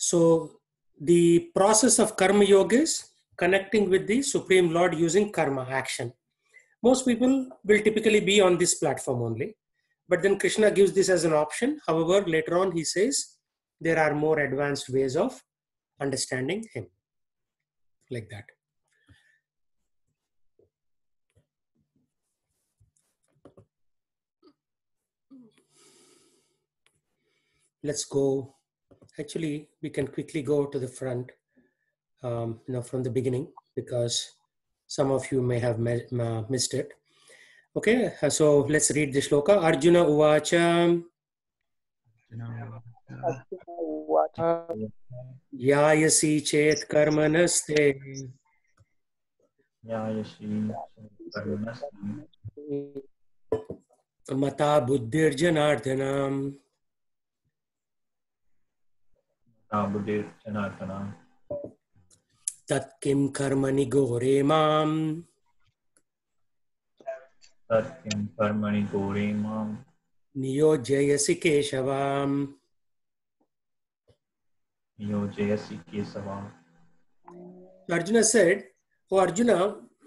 So the process of karma yoga is connecting with the Supreme Lord using karma action. Most people will typically be on this platform only, but then Krishna gives this as an option. However, later on he says there are more advanced ways of understanding him, like that. Let's go. Actually, we can quickly go to the front, from the beginning, because some of you may have missed it. Okay, so let's read the shloka. Arjuna uvacha yayasi chet karmanaste mata buddhir janardhanam tat kim karmani gore mam niyojayasi keshavam. Arjuna said, "Oh Arjuna,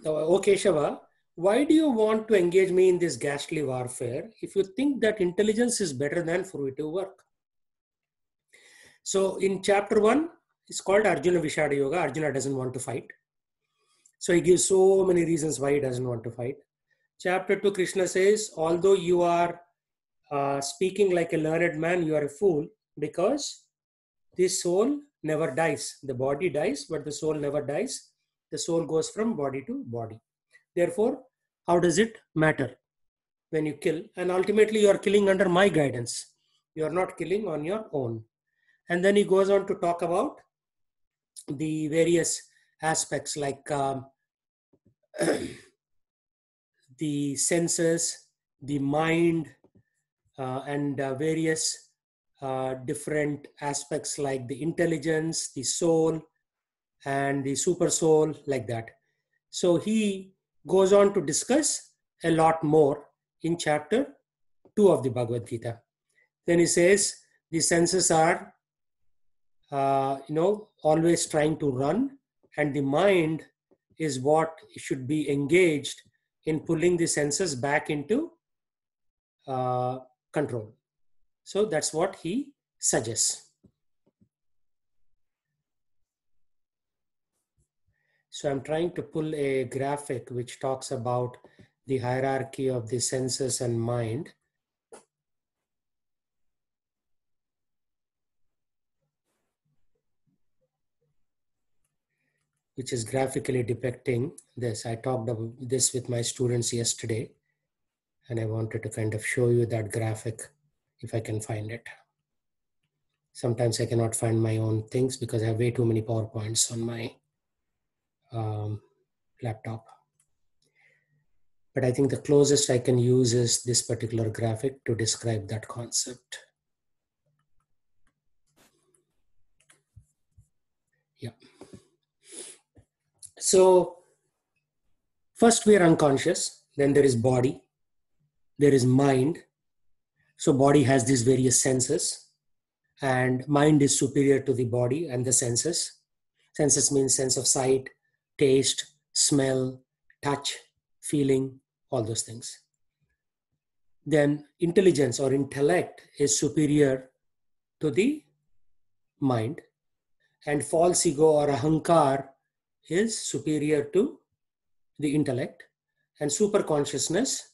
oh Keshava, why do you want to engage me in this ghastly warfare if you think that intelligence is better than fruitive work?" So in chapter 1, it's called Arjuna Vishada Yoga. Arjuna doesn't want to fight. So he gives so many reasons why he doesn't want to fight. Chapter 2, Krishna says, although you are speaking like a learned man, you are a fool, because this soul never dies. The body dies, but the soul never dies. The soul goes from body to body. Therefore, how does it matter when you kill? And ultimately, you are killing under my guidance. You are not killing on your own. And then he goes on to talk about the various aspects like the senses, the mind, and various different aspects like the intelligence, the soul, and the super soul, like that. So he goes on to discuss a lot more in chapter 2 of the Bhagavad Gita. Then he says the senses are always trying to run, and the mind is what should be engaged in pulling the senses back into control. So that's what he suggests. So I'm trying to pull a graphic which talks about the hierarchy of the senses and mind. Which is graphically depicting this. I talked about this with my students yesterday, and I wanted to kind of show you that graphic if I can find it. Sometimes I cannot find my own things because I have way too many PowerPoints on my laptop. But I think the closest I can use is this particular graphic to describe that concept. Yeah. So first we are unconscious, then there is body, there is mind. So body has these various senses, and mind is superior to the body and the senses. Senses means sense of sight, taste, smell, touch, feeling, all those things. Then intelligence or intellect is superior to the mind, and false ego or ahankar is superior to the intellect, and super consciousness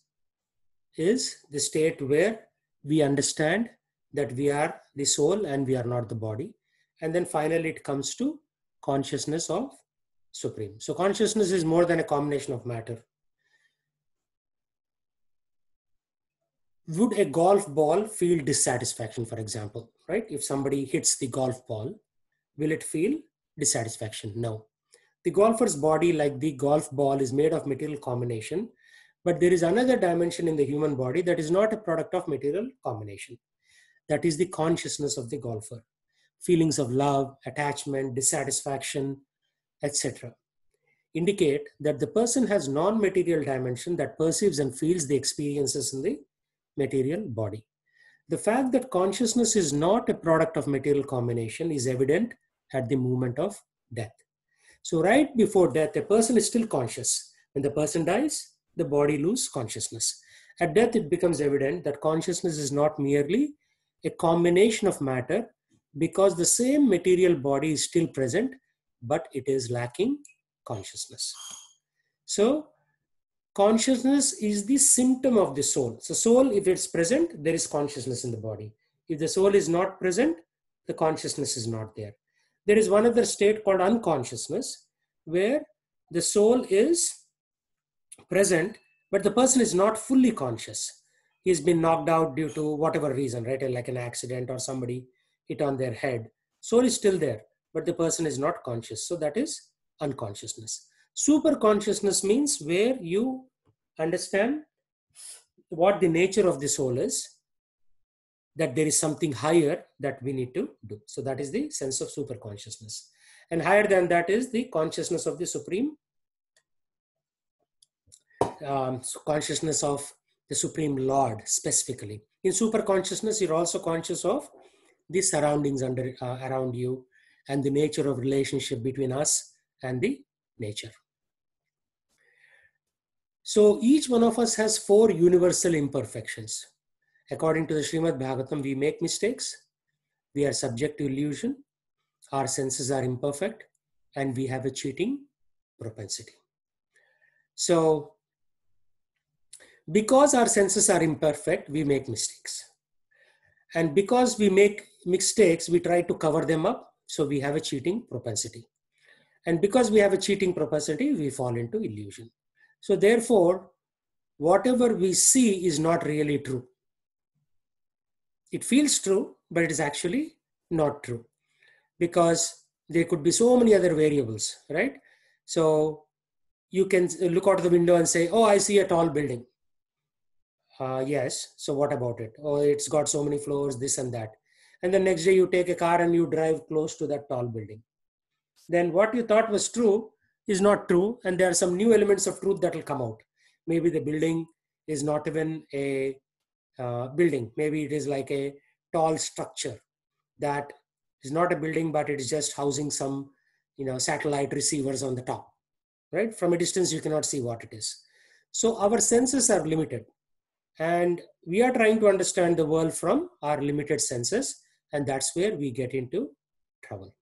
is the state where we understand that we are the soul and we are not the body. And then finally it comes to consciousness of Supreme. So consciousness is more than a combination of matter. Would a golf ball feel dissatisfaction, for example, right? If somebody hits the golf ball, will it feel dissatisfaction? No. The golfer's body, like the golf ball, is made of material combination, but there is another dimension in the human body that is not a product of material combination. That is the consciousness of the golfer. Feelings of love, attachment, dissatisfaction, etc. indicate that the person has non-material dimension that perceives and feels the experiences in the material body. The fact that consciousness is not a product of material combination is evident at the moment of death. So right before death, a person is still conscious. When the person dies, the body loses consciousness. At death, it becomes evident that consciousness is not merely a combination of matter, because the same material body is still present, but it is lacking consciousness. So consciousness is the symptom of the soul. So soul, if it's present, there is consciousness in the body. If the soul is not present, the consciousness is not there. There is one other state called unconsciousness, where the soul is present, but the person is not fully conscious. He's been knocked out due to whatever reason, right? Like an accident or somebody hit on their head. Soul is still there, but the person is not conscious. So that is unconsciousness. Super consciousness means where you understand what the nature of the soul is, that there is something higher that we need to do. So that is the sense of super consciousness. And higher than that is the consciousness of the supreme, consciousness of the Supreme Lord specifically. In super consciousness, you're also conscious of the surroundings around you and the nature of relationship between us and the nature. So each one of us has 4 universal imperfections. According to the Srimad Bhagavatam, we make mistakes, we are subject to illusion, our senses are imperfect, and we have a cheating propensity. So because our senses are imperfect, we make mistakes. And because we make mistakes, we try to cover them up. So we have a cheating propensity. And because we have a cheating propensity, we fall into illusion. So therefore, whatever we see is not really true. It feels true, but it is actually not true, because there could be so many other variables, right? So you can look out the window and say, oh, I see a tall building. Yes. So what about it? Oh, it's got so many floors, this and that. And the next day you take a car and you drive close to that tall building. Then what you thought was true is not true. And there are some new elements of truth that will come out. Maybe the building is not even a building. Maybe it is like a tall structure that is not a building, but it is just housing some, satellite receivers on the top, right? From a distance, you cannot see what it is. So our senses are limited. And we are trying to understand the world from our limited senses, and that's where we get into trouble.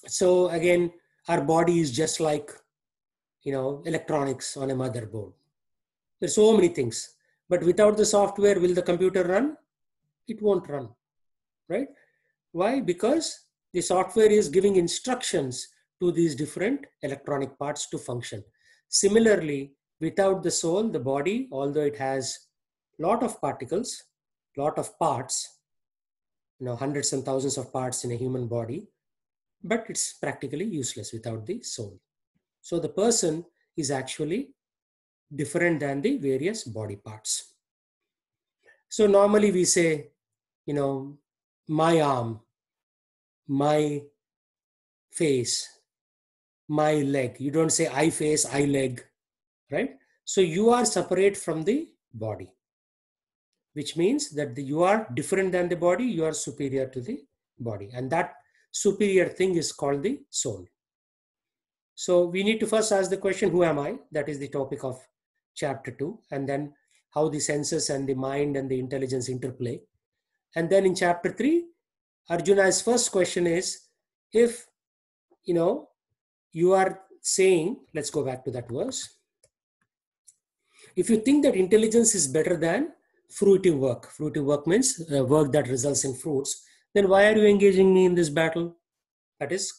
So again, our body is just like, electronics on a motherboard. There's so many things, but without the software, will the computer run? It won't run, right? Why? Because the software is giving instructions to these different electronic parts to function. Similarly, without the soul, the body, although it has a lot of particles, lot of parts, hundreds and thousands of parts in a human body, but it's practically useless without the soul. So the person is actually different than the various body parts. So normally we say, my arm, my face, my leg. You don't say I face, I leg, right? So you are separate from the body, which means that you are different than the body, you are superior to the body. And that superior thing is called the soul. So we need to first ask the question, who am I? That is the topic of chapter 2. And then how the senses and the mind and the intelligence interplay. And then in chapter 3, Arjuna's first question is, if, you are saying, let's go back to that verse. If you think that intelligence is better than fruitive work means work that results in fruits, then why are you engaging me in this battle? That is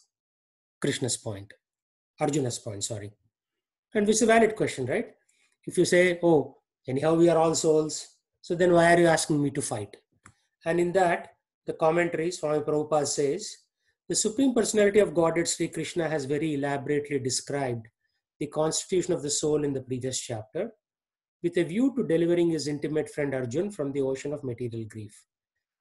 Arjuna's point, sorry. And which is a valid question, right? If you say, oh, anyhow, we are all souls, so then why are you asking me to fight? And in that, the commentary, Swami Prabhupada says, the Supreme Personality of Godhead, Sri Krishna, has very elaborately described the constitution of the soul in the previous chapter, with a view to delivering his intimate friend Arjun from the ocean of material grief.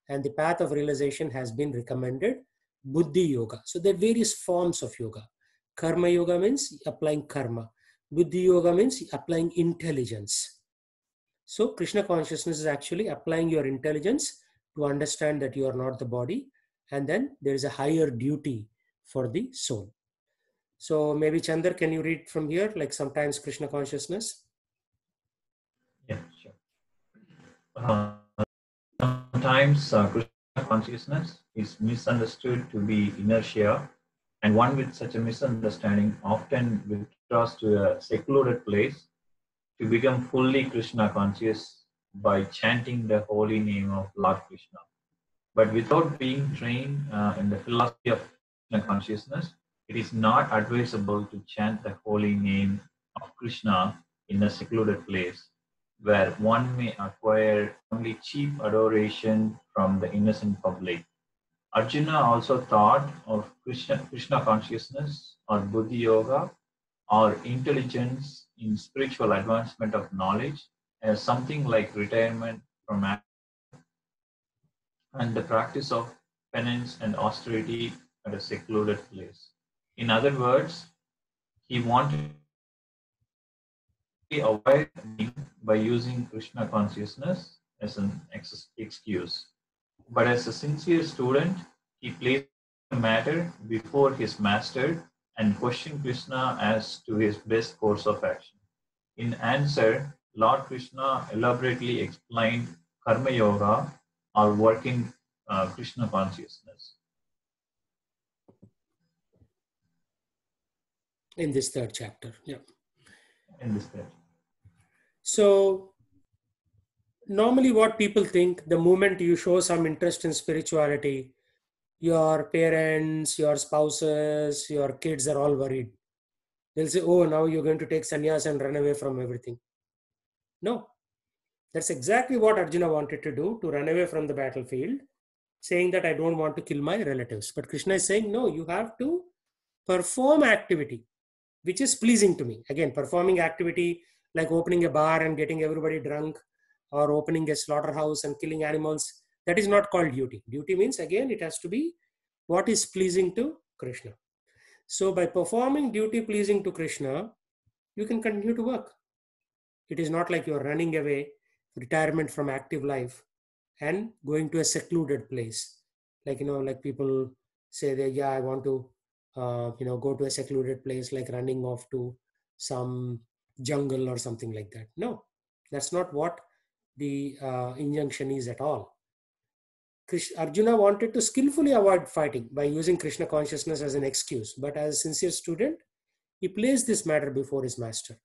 And the path of realization has been recommended, Buddhi Yoga. So there are various forms of yoga. Karma Yoga means applying karma. Buddhi Yoga means applying intelligence. So Krishna consciousness is actually applying your intelligence to understand that you are not the body, and then there is a higher duty for the soul. So maybe Chandar, can you read from here, like sometimes Krishna consciousness? Yeah, sure. Sometimes Krishna consciousness is misunderstood to be inertia, and one with such a misunderstanding often withdraws to a secluded place to become fully Krishna conscious by chanting the holy name of Lord Krishna. But without being trained in the philosophy of Krishna consciousness, it is not advisable to chant the holy name of Krishna in a secluded place where one may acquire only cheap adoration from the innocent public. Arjuna also thought of Krishna consciousness or Buddhi Yoga or intelligence in spiritual advancement of knowledge as something like retirement from and the practice of penance and austerity at a secluded place. In other words, he wanted to avoid by using Krishna consciousness as an excuse. But as a sincere student, he placed the matter before his master and questioned Krishna as to his best course of action. In answer, Lord Krishna elaborately explained Karma Yoga or working Krishna consciousness. In this third chapter, yeah. In this page. So normally what people think, the moment you show some interest in spirituality, your parents, your spouses, your kids are all worried. They'll say, oh, now you're going to take sannyas and run away from everything. No, that's exactly what Arjuna wanted to do, to run away from the battlefield, saying that I don't want to kill my relatives. But Krishna is saying, no, you have to perform activity which is pleasing to me. Again, performing activity like opening a bar and getting everybody drunk, or opening a slaughterhouse and killing animals, that is not called duty. Duty means, again, it has to be what is pleasing to Krishna. So by performing duty pleasing to Krishna, you can continue to work. It is not like you're running away, retirement from active life, and going to a secluded place. Like, like people say that, yeah, I want to, go to a secluded place, like running off to some jungle or something like that. No, that's not what the injunction is at all. Arjuna wanted to skillfully avoid fighting by using Krishna consciousness as an excuse. But as a sincere student, he placed this matter before his master.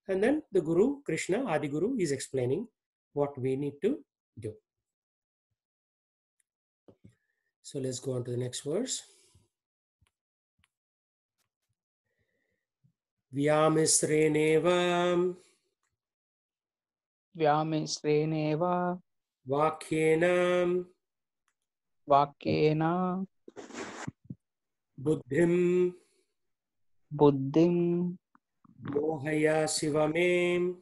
And then the Guru, Krishna, Adi Guru, is explaining what we need to do. So let's go on to the next verse. Vyamisreneva Vakyena Buddhim Mohaya Sivame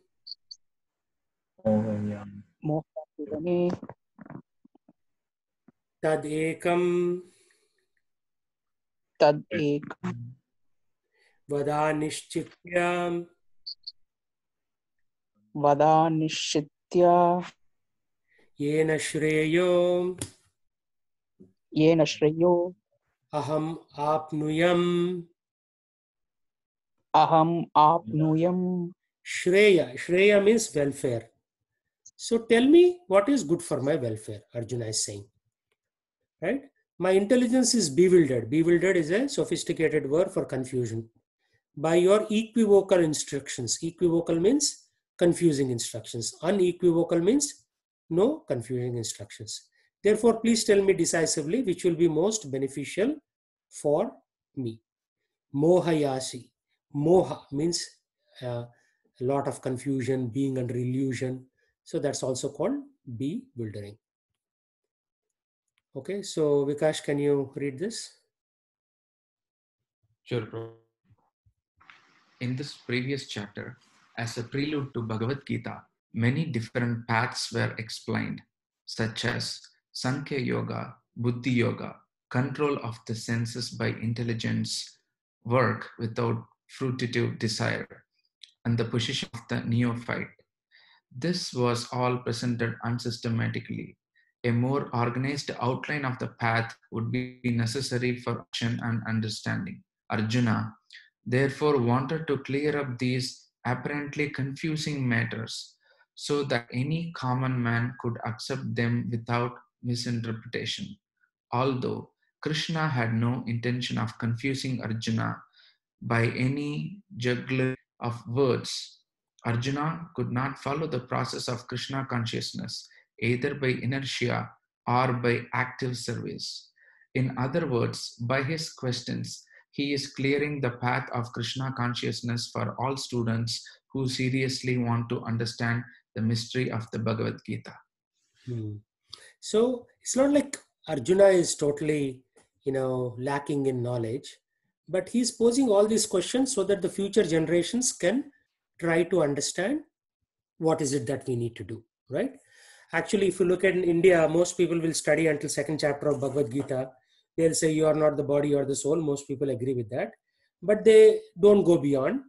Tad Ekam Vada Nishchityam Yena Shreyo Aham Apnuyam. Shreya means welfare. So tell me what is good for my welfare, Arjuna is saying. Right? My intelligence is bewildered. Bewildered is a sophisticated word for confusion. By your equivocal instructions. Equivocal means confusing instructions. Unequivocal means no confusing instructions. Therefore, please tell me decisively which will be most beneficial for me. Mohayasi. Moha means a lot of confusion, being under illusion. So that's also called bewildering. Okay, so Vikash, can you read this? Sure, bro. In this previous chapter, as a prelude to Bhagavad Gita, many different paths were explained, such as Sankhya Yoga, Buddhi Yoga, control of the senses by intelligence, work without fruitive desire, and the position of the neophyte. This was all presented unsystematically. A more organized outline of the path would be necessary for action and understanding. Arjuna therefore wanted to clear up these apparently confusing matters so that any common man could accept them without misinterpretation. Although Krishna had no intention of confusing Arjuna by any jugglery of words, Arjuna could not follow the process of Krishna consciousness either by inertia or by active service. In other words, by his questions, he is clearing the path of Krishna consciousness for all students who seriously want to understand the mystery of the Bhagavad Gita. So it's not like Arjuna is totally, lacking in knowledge, but he's posing all these questions so that the future generations can try to understand what is it that we need to do, right? Actually, if you look at in India, most people will study until second chapter of Bhagavad Gita. They'll say you are not the body or the soul. Most people agree with that, but they don't go beyond,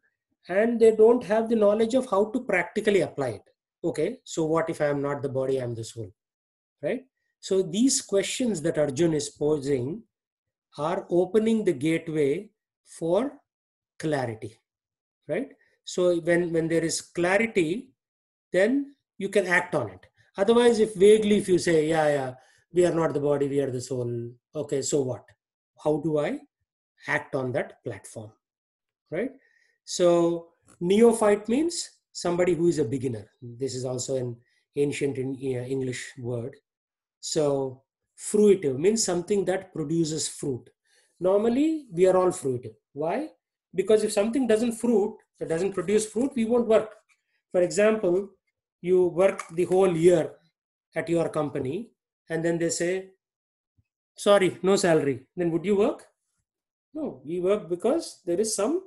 and they don't have the knowledge of how to practically apply it. Okay, so what if I am not the body, I am the soul, right? So these questions that Arjun is posing are opening the gateway for clarity, right? So when there is clarity, then you can act on it. Otherwise, if you say, yeah, we are not the body, we are the soul. Okay, so what? How do I act on that platform, right? So neophyte means somebody who is a beginner. This is also an ancient English word. So fruitive means something that produces fruit. Normally, we are all fruitive. Why? Because if something doesn't produce fruit, we won't work. For example, you work the whole year at your company and then they say, sorry, no salary. Then would you work? No, we work because there is some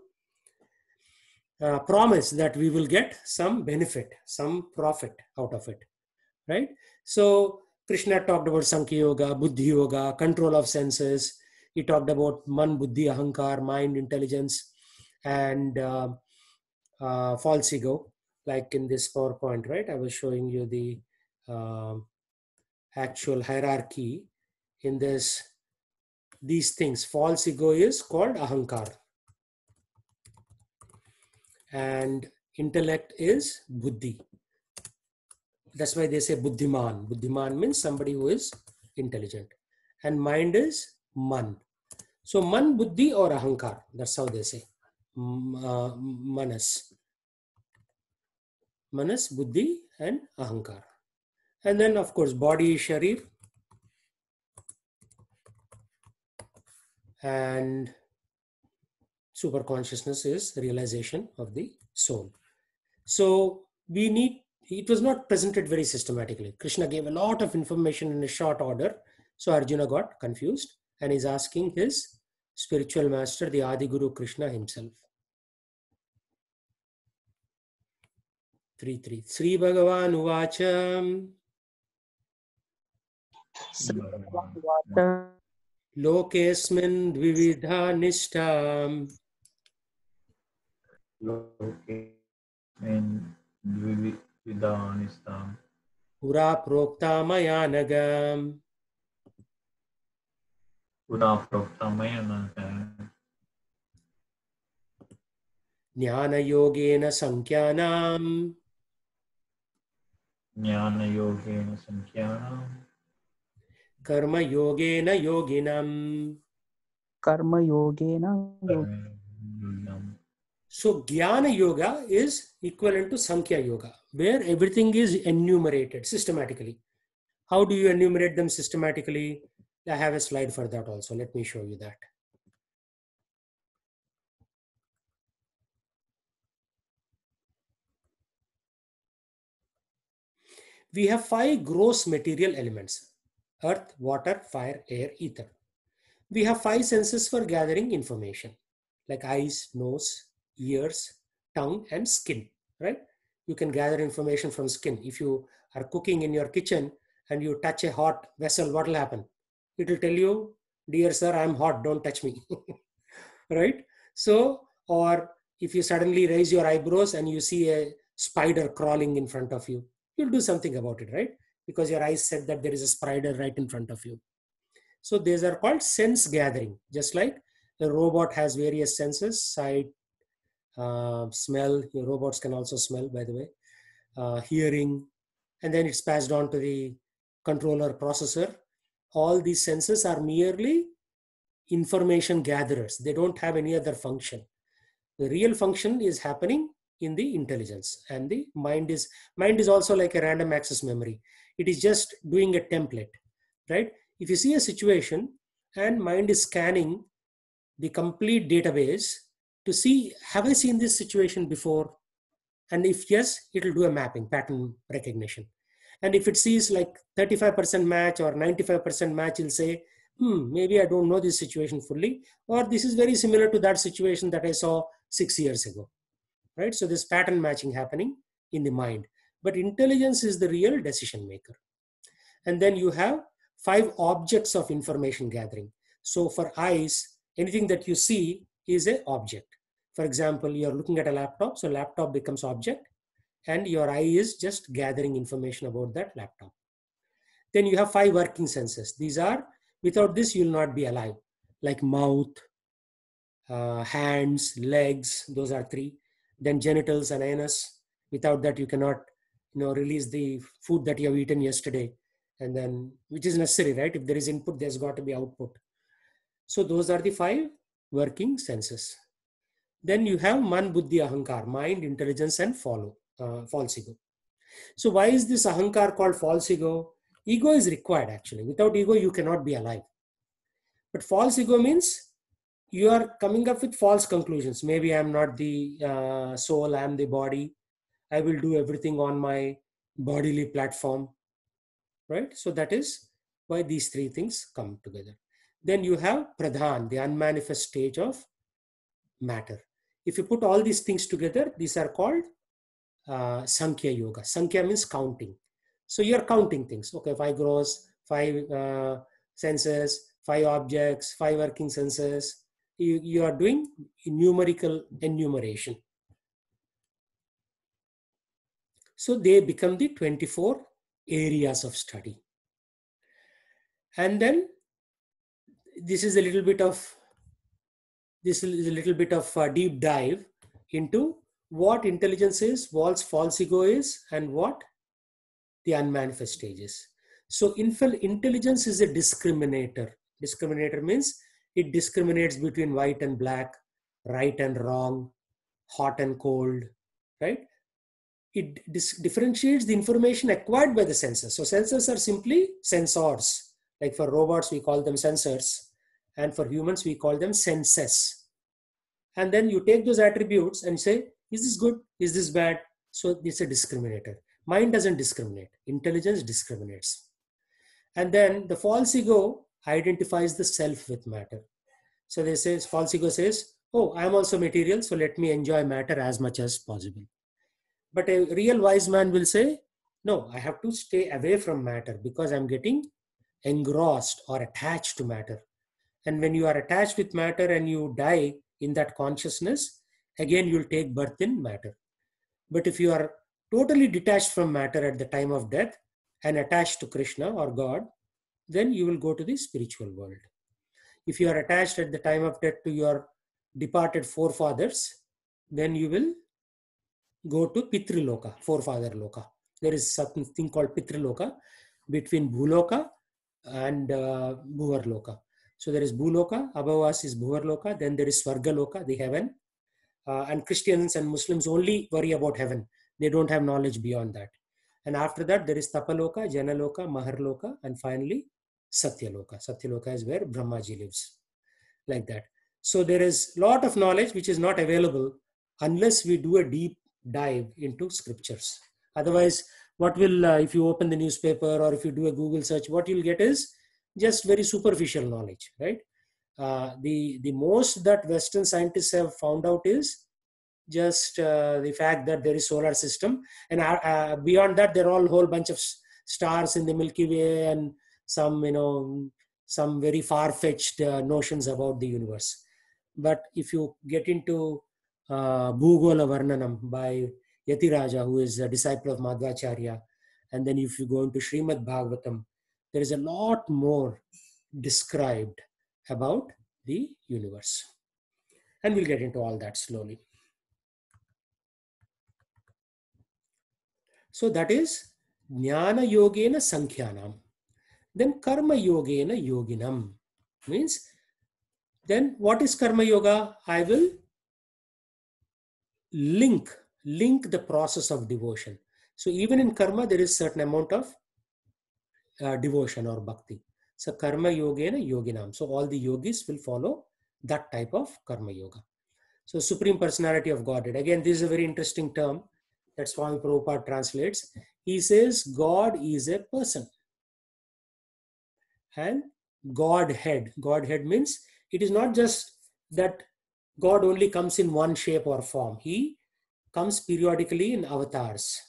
promise that we will get some benefit, some profit out of it, right? So Krishna talked about Sankhya Yoga, Buddhi Yoga, control of senses. He talked about Man, Buddhi, Ahankar, mind, intelligence, and false ego, like in this PowerPoint, right? I was showing you the actual hierarchy in these things. False ego is called Ahankar. And intellect is Buddhi. That's why they say Buddhiman. Buddhiman means somebody who is intelligent. And mind is Man. So Man, Buddhi or Ahankar. That's how they say. Manas. Manas, Buddhi and Ahankar. And then of course body is Sharir. And super consciousness is realization of the soul. So it was not presented very systematically. Krishna gave a lot of information in a short order. So Arjuna got confused and is asking his spiritual master, the Adi Guru Krishna himself. 3.3. Sri Bhagavan Uvacha Lokesmin Dvividha Nishtam Pura Prokta Mayanagam Jnana Yogena Sankhyanam Karma Yogena Yoginam. So Jnana Yoga is equivalent to Sankhya Yoga, where everything is enumerated systematically. How do you enumerate them systematically? I have a slide for that also. Let me show you that. We have 5 gross material elements: earth, water, fire, air, ether. We have 5 senses for gathering information, like eyes, nose, ears, tongue, and skin, right? You can gather information from skin. If you are cooking in your kitchen and you touch a hot vessel, what will happen? It will tell you, dear sir, I'm hot, don't touch me, right? So, or if you suddenly raise your eyebrows and you see a spider crawling in front of you, you'll do something about it, right? Because your eyes said that there is a spider right in front of you. So these are called sense gathering. Just like the robot has various senses, sight, smell. Your robots can also smell, by the way, hearing, and then it's passed on to the controller processor. All these senses are merely information gatherers. They don't have any other function. The real function is happening in the intelligence, and the mind is also like a random access memory. It is just doing a template, right? If you see a situation and mind is scanning the complete database to see, have I seen this situation before? And if yes, it will do a mapping, pattern recognition. And if it sees like 35% match or 95% match, it'll say, maybe I don't know this situation fully, or this is very similar to that situation that I saw 6 years ago, right? So this pattern matching happening in the mind. But intelligence is the real decision maker. And then you have 5 objects of information gathering. So for eyes, anything that you see is an object. For example, you're looking at a laptop, so laptop becomes object, and your eye is just gathering information about that laptop. Then you have 5 working senses. These are, without this, you will not be alive, like mouth, hands, legs, those are 3. Then genitals and anus. Without that, you cannot, release the food that you have eaten yesterday, and then, which is necessary, right? If there is input, there's got to be output. So those are the 5 working senses. Then you have man, buddhi, ahankar, mind, intelligence, and false ego. So why is this ahankar called false ego? Ego is required actually. Without ego, you cannot be alive. But false ego means you are coming up with false conclusions. Maybe I'm not the soul, I'm the body. I will do everything on my bodily platform, right? So that is why these 3 things come together. Then you have pradhan, the unmanifest stage of matter. If you put all these things together, these are called Sankhya Yoga. Sankhya means counting. So you're counting things. Okay, 5 gross, 5 senses, 5 objects, 5 working senses. You are doing numerical enumeration. So they become the 24 areas of study. And then this is a little bit of deep dive into what intelligence is, what false ego is, and what the unmanifest stage is. So intelligence is a discriminator. Discriminator means it discriminates between white and black, right and wrong, hot and cold, right? It differentiates the information acquired by the senses. So senses are simply sensors. Like for robots, we call them sensors. And for humans, we call them senses. And then you take those attributes and say, is this good? Is this bad? So it's a discriminator. Mind doesn't discriminate. Intelligence discriminates. And then the false ego identifies the self with matter. So they say, false ego says, oh, I'm also material, so let me enjoy matter as much as possible. But a real wise man will say, no, I have to stay away from matter because I'm getting engrossed or attached to matter. And when you are attached with matter and you die in that consciousness, again, you'll take birth in matter. But if you are totally detached from matter at the time of death and attached to Krishna or God, then you will go to the spiritual world. If you are attached at the time of death to your departed forefathers, then you will go to Pitriloka, forefather Loka. There is something called Pitriloka between Bhuloka and Bhuvarloka. So there is Bhuloka, above us is Bhuvarloka, then there is Swargaloka, the heaven. And Christians and Muslims only worry about heaven. They don't have knowledge beyond that. And after that, there is Tapaloka, Janaloka, Maharloka, and finally Satyaloka. Satyaloka is where Brahmaji lives. Like that. So there is a lot of knowledge which is not available unless we do a deep dive into scriptures. Otherwise, what will, if you open the newspaper or if you do a Google search, what you'll get is just very superficial knowledge, right? The most that Western scientists have found out is just the fact that there is solar system, and beyond that there are a whole bunch of stars in the Milky Way and some very far-fetched notions about the universe. But if you get into Bhugola Varnanam by Yatiraja, who is a disciple of Madhvacharya, And then if you go into Srimad Bhagavatam, there is a lot more described about the universe. And we'll get into all that slowly. So that is Jnana Yogena Sankhyanam. Then Karma Yogena Yoginam. Means, then what is Karma Yoga? I will link the process of devotion. So even in karma, there is certain amount of devotion or bhakti. So Karma Yogena Yoginam. So all the yogis will follow that type of Karma Yoga. So Supreme Personality of Godhead. Again, this is a very interesting term that Swami Prabhupada translates. He says God is a person. And Godhead. Godhead means it is not just that God only comes in one shape or form. He comes periodically in avatars.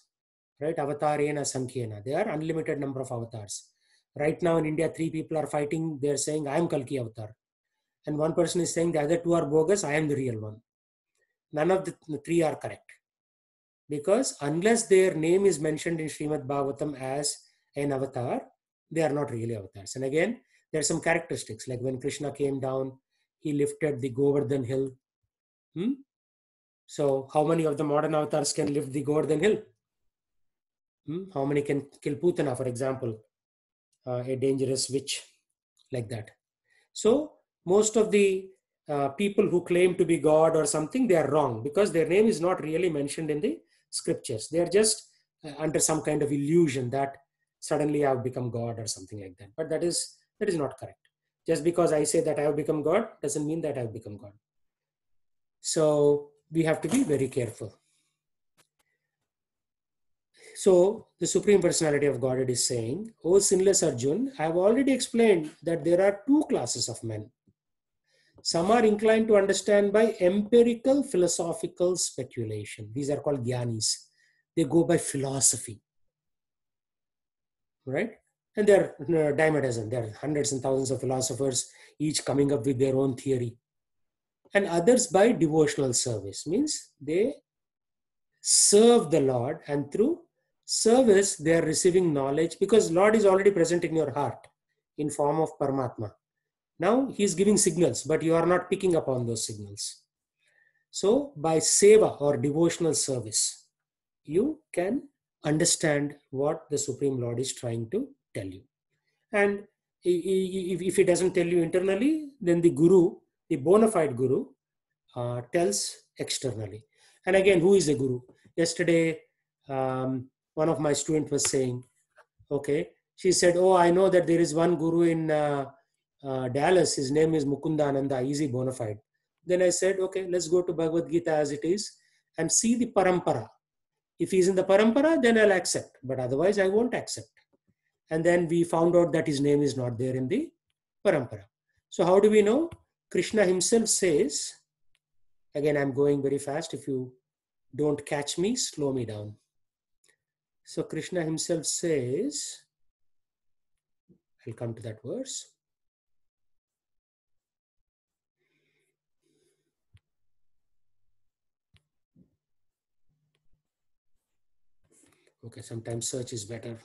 Right? Avatarena Sankhena. There are unlimited number of avatars. Right now in India, 3 people are fighting. They're saying, I am Kalki Avatar. And one person is saying the other 2 are bogus. I am the real one. None of the 3 are correct. Because unless their name is mentioned in Srimad Bhagavatam as an avatar, they are not really avatars. And again, there are some characteristics. Like when Krishna came down, he lifted the Govardhan hill. So how many of the modern avatars can lift the Govardhan hill? How many can kill Putana, for example, a dangerous witch like that? So most of the people who claim to be God or something, they are wrong because their name is not really mentioned in the scriptures. They are just under some kind of illusion that suddenly I have become God or something like that. But that is not correct. Just because I say that I have become God doesn't mean that I have become God. So we have to be very careful. So the Supreme Personality of Godhead is saying, O sinless Arjun, I have already explained that there are 2 classes of men. Some are inclined to understand by empirical philosophical speculation. These are called Gyanis. They go by philosophy. Right? And there are dime a dozen. There are hundreds and thousands of philosophers, each coming up with their own theory. And others by devotional service. Means they serve the Lord, and through service they are receiving knowledge, because Lord is already present in your heart in form of Paramatma. Now he is giving signals, but you are not picking up on those signals. So by seva or devotional service, you can understand what the Supreme Lord is trying to tell you. And if he doesn't tell you internally, then the Guru, the bona fide Guru, tells externally. And again, who is a Guru? Yesterday, one of my students was saying, okay, she said, oh, I know that there is one Guru in Dallas. His name is Mukundananda. Is he bona fide? Then I said, okay, let's go to Bhagavad Gita as it is and see the parampara. If he's in the parampara, then I'll accept. But otherwise, I won't accept. And then we found out that his name is not there in the parampara. So how do we know? Krishna himself says, again, I'm going very fast. If you don't catch me, slow me down. So Krishna himself says, I'll come to that verse. Okay, sometimes search is better.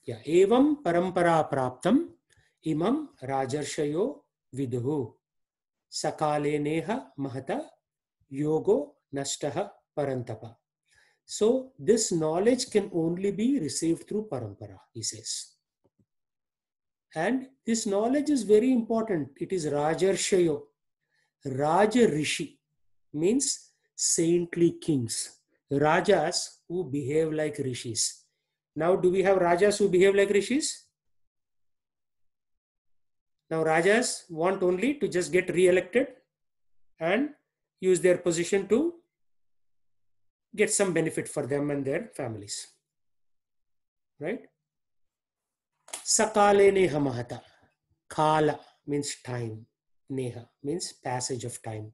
Yeah, evam parampara praptam imam rajarshayo viduhu sakale neha mahata yogo nashtaha parantapa. So this knowledge can only be received through parampara, he says. And this knowledge is very important. It is rajarshayo. Raja Rishi means saintly kings. Rajas who behave like rishis. Now, do we have Rajas who behave like rishis? Now, Rajas want only to just get re-elected and use their position to get some benefit for them and their families. Right? Sakale neha mahata. Kala means time. Neha means passage of time.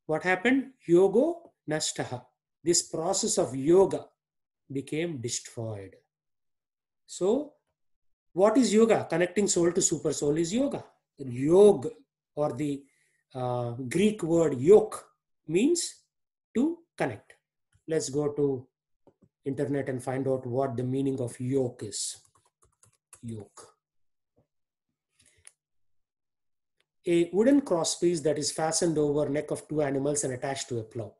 What happened? Yogo nashtaha. This process of yoga became destroyed. So, what is yoga? Connecting soul to super soul is yoga. Yog, or the Greek word yoke, means to connect. Let's go to internet and find out what the meaning of yoke is. Yoke. A wooden crosspiece that is fastened over neck of two animals and attached to a plow.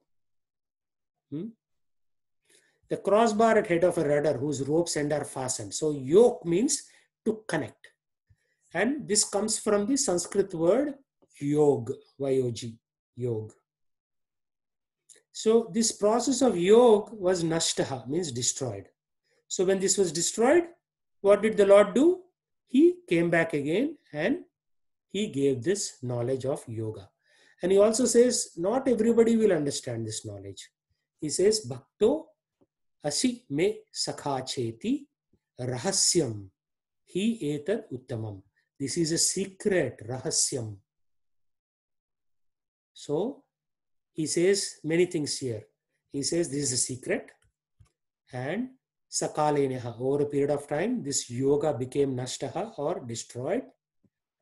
The crossbar at head of a rudder whose ropes end are fastened. So yoke means to connect. And this comes from the Sanskrit word yog, Y-O-G, yog. So this process of yog was nashtaha, means destroyed. So when this was destroyed, what did the Lord do? He came back again and he gave this knowledge of yoga. And he also says, not everybody will understand this knowledge. He says, Bhakto asi me sakha cheti rahasyam hi etad uttamam. This is a secret, rahasyam. So he says many things here. He says this is a secret, and sakaleneha, over a period of time, this yoga became nashtaha or destroyed,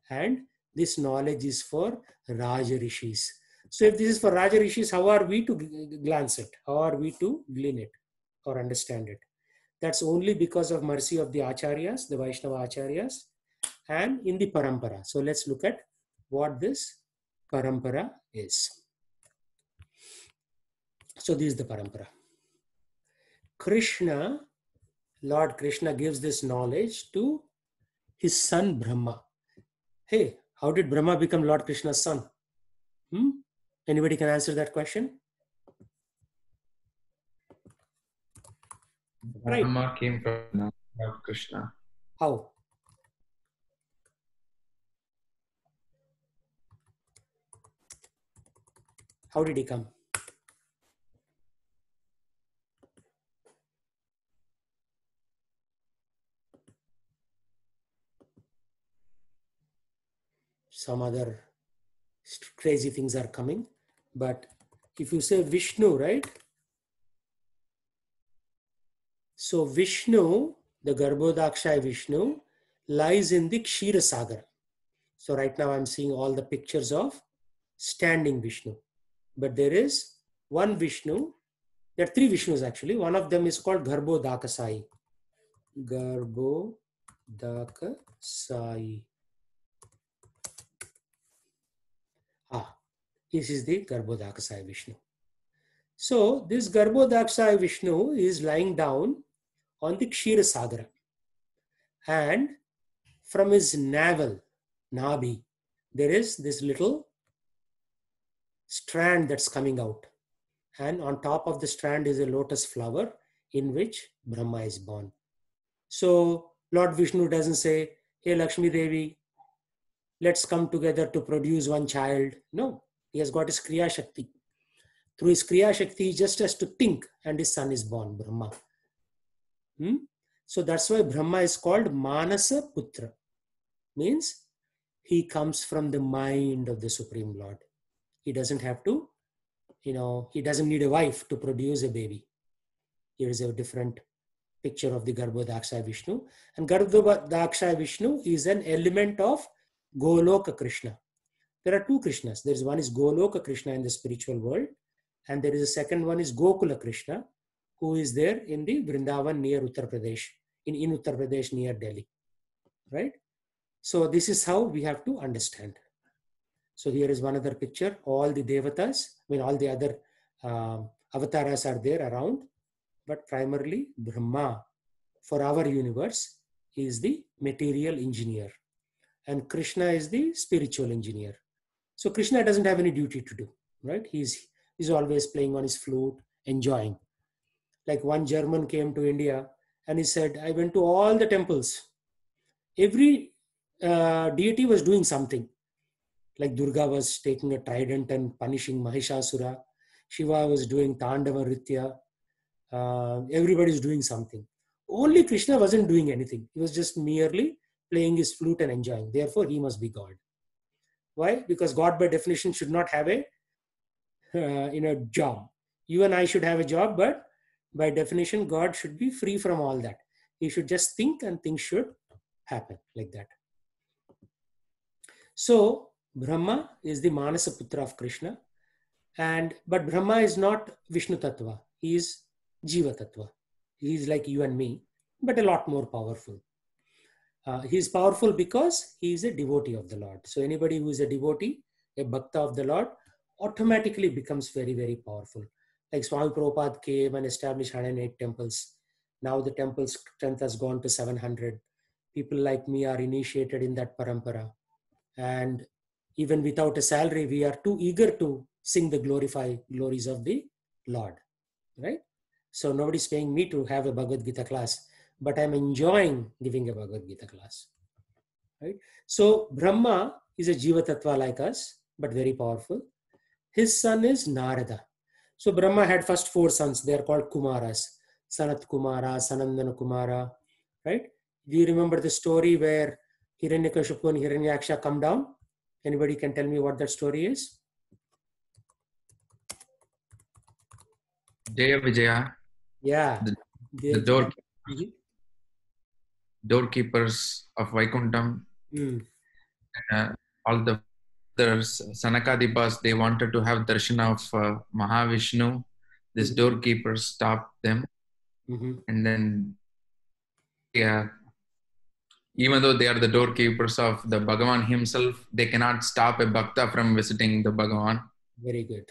and this knowledge is for Raja Rishis. So if this is for Raja Rishis, how are we to glance it? How are we to glean it or understand it? That's only because of mercy of the Acharyas, the Vaishnava Acharyas, and in the Parampara. So let's look at what this Parampara is. So this is the Parampara. Krishna, Lord Krishna gives this knowledge to his son Brahma. Hey, how did Brahma become Lord Krishna's son? Anybody can answer that question? Brahma came from Lord Krishna. How? How did he come? Some other crazy things are coming. But if you say Vishnu, right? So Vishnu, the Garbhodakshaya Vishnu, lies in the Kshira Sagar. So right now I'm seeing all the pictures of standing Vishnu. But there is one Vishnu. There are three Vishnus actually. One of them is called Garbhodakasai. Garbhodakasai. This is the Garbhodakasai Vishnu. So this Garbhodakasai Vishnu is lying down on the Kshira Sagara. And from his navel, Nabhi, there is this little strand that's coming out. And on top of the strand is a lotus flower in which Brahma is born. So Lord Vishnu doesn't say, hey Lakshmi Devi, let's come together to produce one child. No, he has got his Kriya Shakti. Through his Kriya Shakti, he just has to think and his son is born, Brahma. So that's why Brahma is called Manasa Putra. Means he comes from the mind of the Supreme Lord. He doesn't have to, he doesn't need a wife to produce a baby. Here is a different picture of the Garbhodakshaya Vishnu. And Garbhodakshaya Vishnu is an element of Goloka Krishna. There are two Krishnas. There is one is Goloka Krishna in the spiritual world, and there is a second one is Gokula Krishna, who is there in the Vrindavan near Uttar Pradesh, in Uttar Pradesh near Delhi, right? So this is how we have to understand. So here is one other picture. All the Devatas, all the other avatars are there around, but primarily Brahma, for our universe, is the material engineer, and Krishna is the spiritual engineer. So Krishna doesn't have any duty to do, right? He's always playing on his flute, enjoying. Like one German came to India and he said, I went to all the temples. Every deity was doing something. Like Durga was taking a trident and punishing Mahishasura. Shiva was doing Tandava Nritya. Everybody is doing something. Only Krishna wasn't doing anything. He was just merely playing his flute and enjoying. Therefore, he must be God. Why? Because God by definition should not have a job. You and I should have a job, but by definition, God should be free from all that. He should just think and things should happen like that. So Brahma is the Manasa Putra of Krishna, but Brahma is not Vishnu Tattva. He is Jiva Tattva. He's like you and me, but a lot more powerful. He's powerful because he is a devotee of the Lord. So anybody who is a devotee, a bhakta of the Lord, automatically becomes very, very powerful. Like Swami Prabhupada came and established 108 temples. Now the temple strength has gone to 700. People like me are initiated in that parampara. And even without a salary, we are too eager to sing the glories of the Lord, right? So nobody's paying me to have a Bhagavad Gita class, but I'm enjoying giving a Bhagavad Gita class, right? So Brahma is a Jiva Tattva like us, but very powerful. His son is Narada. So Brahma had first 4 sons. They are called Kumaras. Sanat Kumara, Sanandana Kumara, right? Do you remember the story where Hiranyakashipu and Hiranyaksha come down? Anybody can tell me what that story is? Jaya Vijaya. Yeah. The doorkeepers of Vaikuntham. All the Sanakadipas, they wanted to have darshan of Mahavishnu. This doorkeeper stopped them. And then, even though they are the doorkeepers of the Bhagavan himself, they cannot stop a bhakta from visiting the Bhagavan. Very good.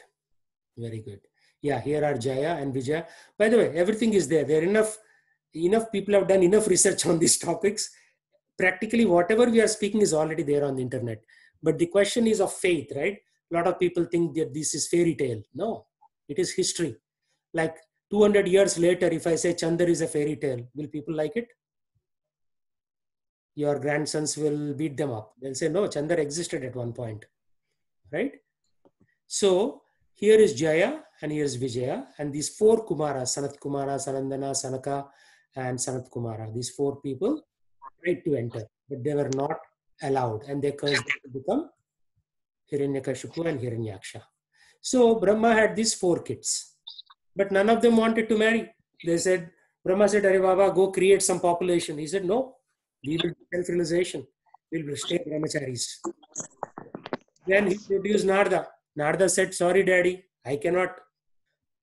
Very good. Yeah, here are Jaya and Vijaya. By the way, everything is there. There are enough people have done enough research on these topics. Practically whatever we are speaking is already there on the internet. But the question is of faith, right? A lot of people think that this is fairy tale. No, it is history. Like 200 years later, if I say Chandar is a fairy tale, will people like it? Your grandsons will beat them up. They'll say, no, Chandar existed at one point, right? So here is Jaya and here is Vijaya. And these 4 Kumaras, Sanat Kumara, Sanandana, Sanaka, and Sanat Kumara, these 4 people tried to enter, but they were not allowed. And they cursed to become Hiranyakashipu and Hiranyaksha. So Brahma had these 4 kids, but none of them wanted to marry. They said, Brahma said, Are Baba, go create some population. He said, no, we will do self-realization. We will stay brahmacharis. Then he produced Narada. Narada said, sorry, daddy, I cannot.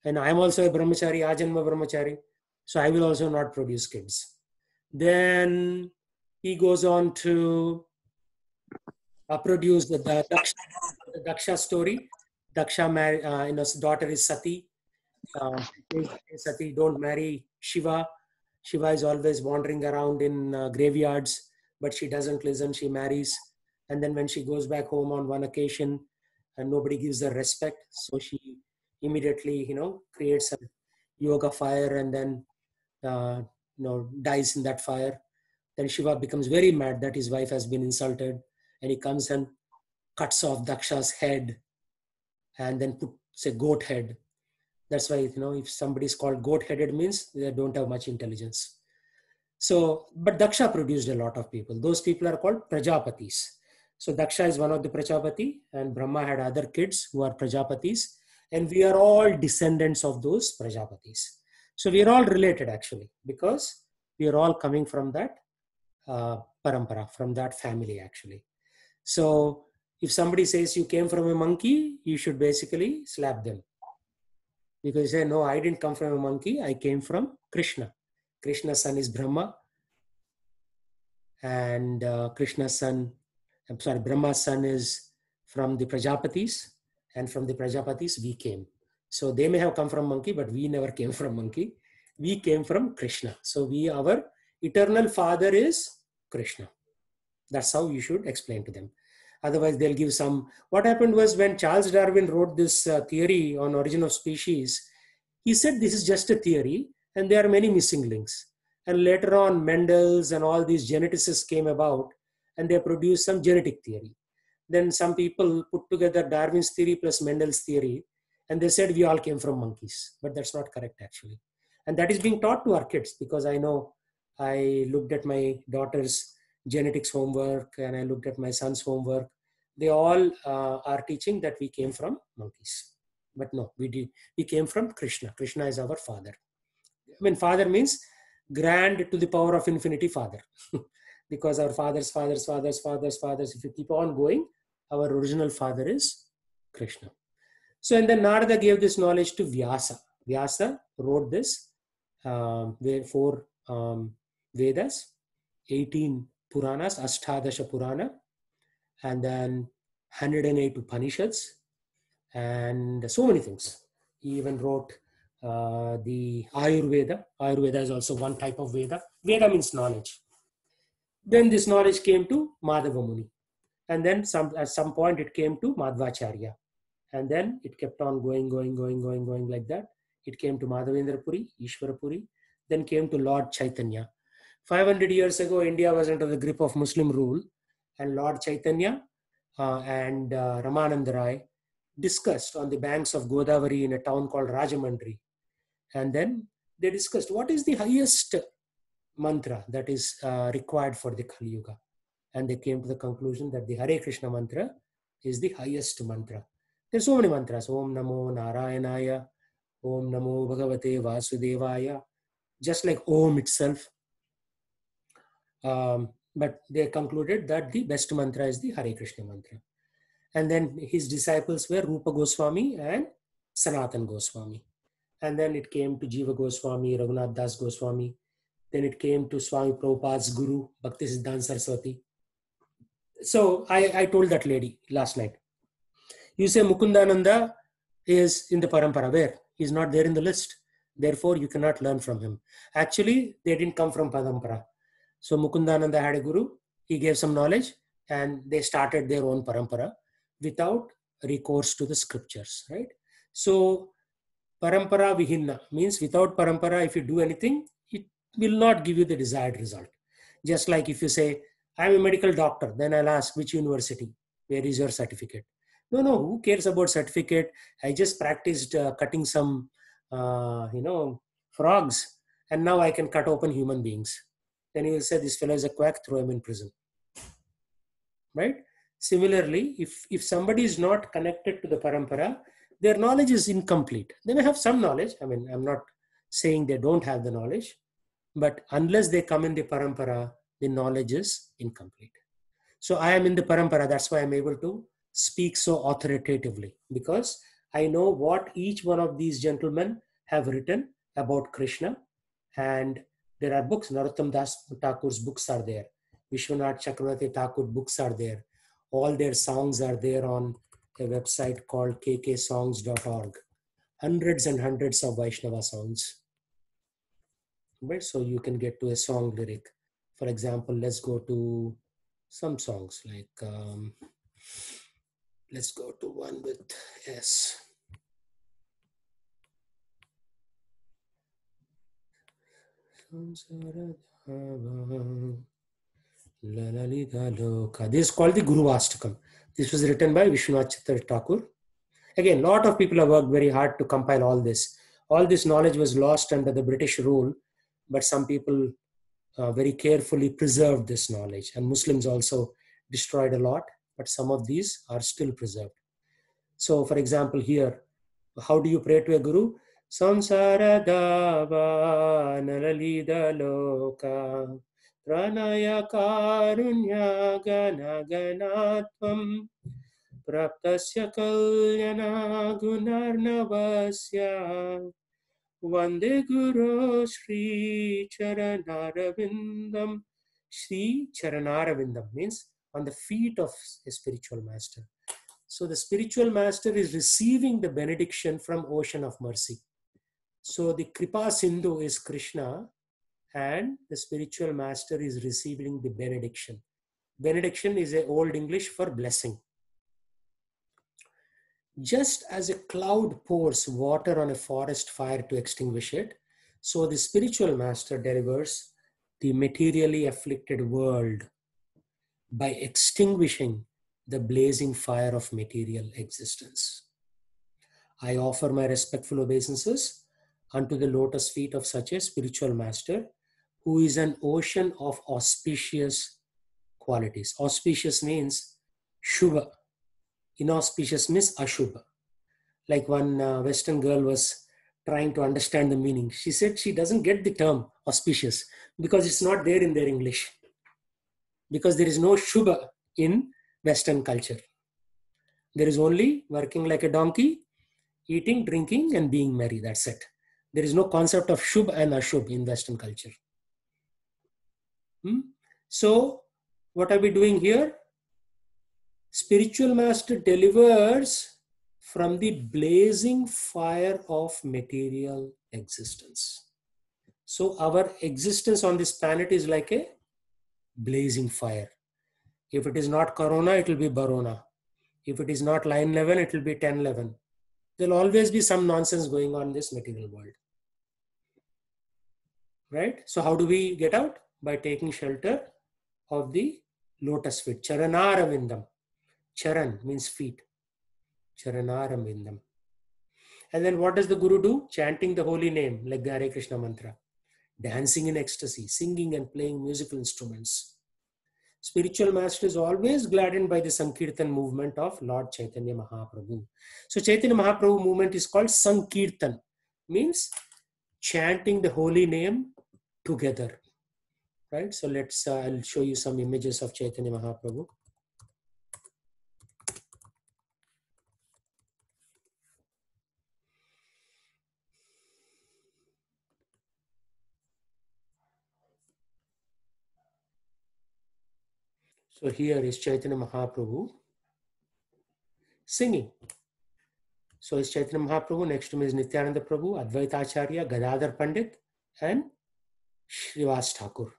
And I am also a brahmachari, Ajanma brahmachari. So I will also not produce kids. Then he goes on to produce the Daksha story. Daksha, his daughter is Sati. Sati, don't marry Shiva. Shiva is always wandering around in graveyards, but she doesn't listen. She marries. And then when she goes back home on one occasion, and nobody gives her respect, so she immediately, creates a yoga fire and then, dies in that fire. Then Shiva becomes very mad that his wife has been insulted, and he comes and cuts off Daksha's head, and then puts a goat head. That's why, if somebody is called goat-headed means they don't have much intelligence. So, but Daksha produced a lot of people. Those people are called Prajapatis. So Daksha is one of the Prajapati, and Brahma had other kids who are Prajapatis, and we are all descendants of those Prajapatis. So we are all related actually, because we are all coming from that parampara, from that family actually. So if somebody says you came from a monkey, you should basically slap them. Because you say, no, I didn't come from a monkey, I came from Krishna. Krishna's son is Brahma, and Brahma's son is from the Prajapatis, and from the Prajapatis we came. So they may have come from monkey, but we never came from monkey. We came from Krishna. So our eternal father is Krishna. That's how you should explain to them. Otherwise they'll give some. What happened was when Charles Darwin wrote this theory on origin of species, he said this is just a theory and there are many missing links. And later on Mendel's and all these geneticists came about and they produced some genetic theory. Then some people put together Darwin's theory plus Mendel's theory and they said we all came from monkeys, but that's not correct actually. And that is being taught to our kids, because I know I looked at my daughter's genetics homework and I looked at my son's homework. They all are teaching that we came from monkeys. But no, we came from Krishna. Krishna is our father. I mean, father means grand to the power of infinity father. Because our fathers, if you keep on going, our original father is Krishna. So, and then Narada gave this knowledge to Vyasa. Vyasa wrote this, 4 Vedas, 18 Puranas, Ashtadasha Purana, and then 108 Upanishads, and so many things. He even wrote the Ayurveda. Ayurveda is also one type of Veda. Veda means knowledge. Then this knowledge came to Madhava Muni. And then at some point it came to Madhvacharya. And then it kept on going like that. It came to Madhavendra Puri, Ishvara Puri, then came to Lord Chaitanya. 500 years ago, India was under the grip of Muslim rule, and Lord Chaitanya and Ramananda Rai discussed on the banks of Godavari in a town called Rajamandri. And then they discussed what is the highest mantra that is required for the Kali Yuga. And they came to the conclusion that the Hare Krishna mantra is the highest mantra. There are so many mantras. Om Namo Narayanaya, Om Namo Bhagavate Vasudevaya, just like Om itself. But they concluded that the best mantra is the Hare Krishna mantra. And then his disciples were Rupa Goswami and Sanatan Goswami. And then it came to Jiva Goswami, Raghunath Das Goswami. Then it came to Swami Prabhupada's guru, Bhaktisiddhanta Saraswati. So I told that lady last night, you say Mukundananda is in the parampara. Where? He's not there in the list. Therefore, you cannot learn from him. Actually, they didn't come from parampara. So Mukundananda had a guru. He gave some knowledge and they started their own parampara without recourse to the scriptures, right? So parampara vihinna means without parampara, if you do anything, it will not give you the desired result. Just like if you say, I'm a medical doctor, then I'll ask which university, where is your certificate? No, who cares about certificate? I just practiced cutting some, frogs, and now I can cut open human beings. Then you will say, this fellow is a quack, throw him in prison, right? Similarly, if somebody is not connected to the parampara, their knowledge is incomplete. They may have some knowledge. I mean, I'm not saying they don't have the knowledge, but unless they come in the parampara, the knowledge is incomplete. So I am in the parampara. That's why I'm able to speak so authoritatively, because I know what each one of these gentlemen have written about Krishna. And there are books. Narottam Das Thakur's books are there. Vishwanath Chakravarti Thakur books are there. All their songs are there on a website called kksongs.org. Hundreds and hundreds of Vaishnava songs. Right? So you can get to a song lyric. For example, let's go to some songs like, let's go to one with S. This is called the Guru Ashtakam. This was written by Vishwanath Chakravarti Thakur. Again, a lot of people have worked very hard to compile all this. All this knowledge was lost under the British rule, but some people very carefully preserved this knowledge. And Muslims also destroyed a lot, but some of these are still preserved. So, for example, here, how do you pray to a guru? Samsara dava nalalida loka pranaya karunya gana ganatvam praptasya kalyana gunarnavasya Vande Guru Shri Charanaravindam. Shri Charanaravindam means on the feet of a spiritual master. So the spiritual master is receiving the benediction from Ocean of Mercy. So the Kripa Sindhu is Krishna and the spiritual master is receiving the benediction. Benediction is an old English for blessing. Just as a cloud pours water on a forest fire to extinguish it, so the spiritual master delivers the materially afflicted world by extinguishing the blazing fire of material existence. I offer my respectful obeisances unto the lotus feet of such a spiritual master who is an ocean of auspicious qualities. Auspicious means Shubha. Inauspicious means Ashubha. Like one Western girl was trying to understand the meaning. She said she doesn't get the term auspicious because it's not there in their English. Because there is no Shubha in Western culture. There is only working like a donkey, eating, drinking, and being merry. That's it. There is no concept of Shubh and Ashubh in Western culture. So what are we doing here? Spiritual master delivers from the blazing fire of material existence. So our existence on this planet is like a blazing fire. If it is not Corona, it will be Barona. If it is not line 11, it will be 1011. There will always be some nonsense going on in this material world. Right? So how do we get out? By taking shelter of the lotus feet. Charanaravindam. Charan means feet. Charanaravindam. And then what does the Guru do? Chanting the holy name like the Hare Krishna mantra. Dancing in ecstasy, singing and playing musical instruments. Spiritual master is always gladdened by the Sankirtan movement of Lord Chaitanya Mahaprabhu. So Chaitanya Mahaprabhu movement is called Sankirtan. Means chanting the holy name together. Right? So let's, I'll show you some images of Chaitanya Mahaprabhu. So here is Chaitanya Mahaprabhu singing. So is Chaitanya Mahaprabhu, next to him is Nityananda Prabhu, Advaita Acharya, Gadadhar Pandit, and Srivas Thakur.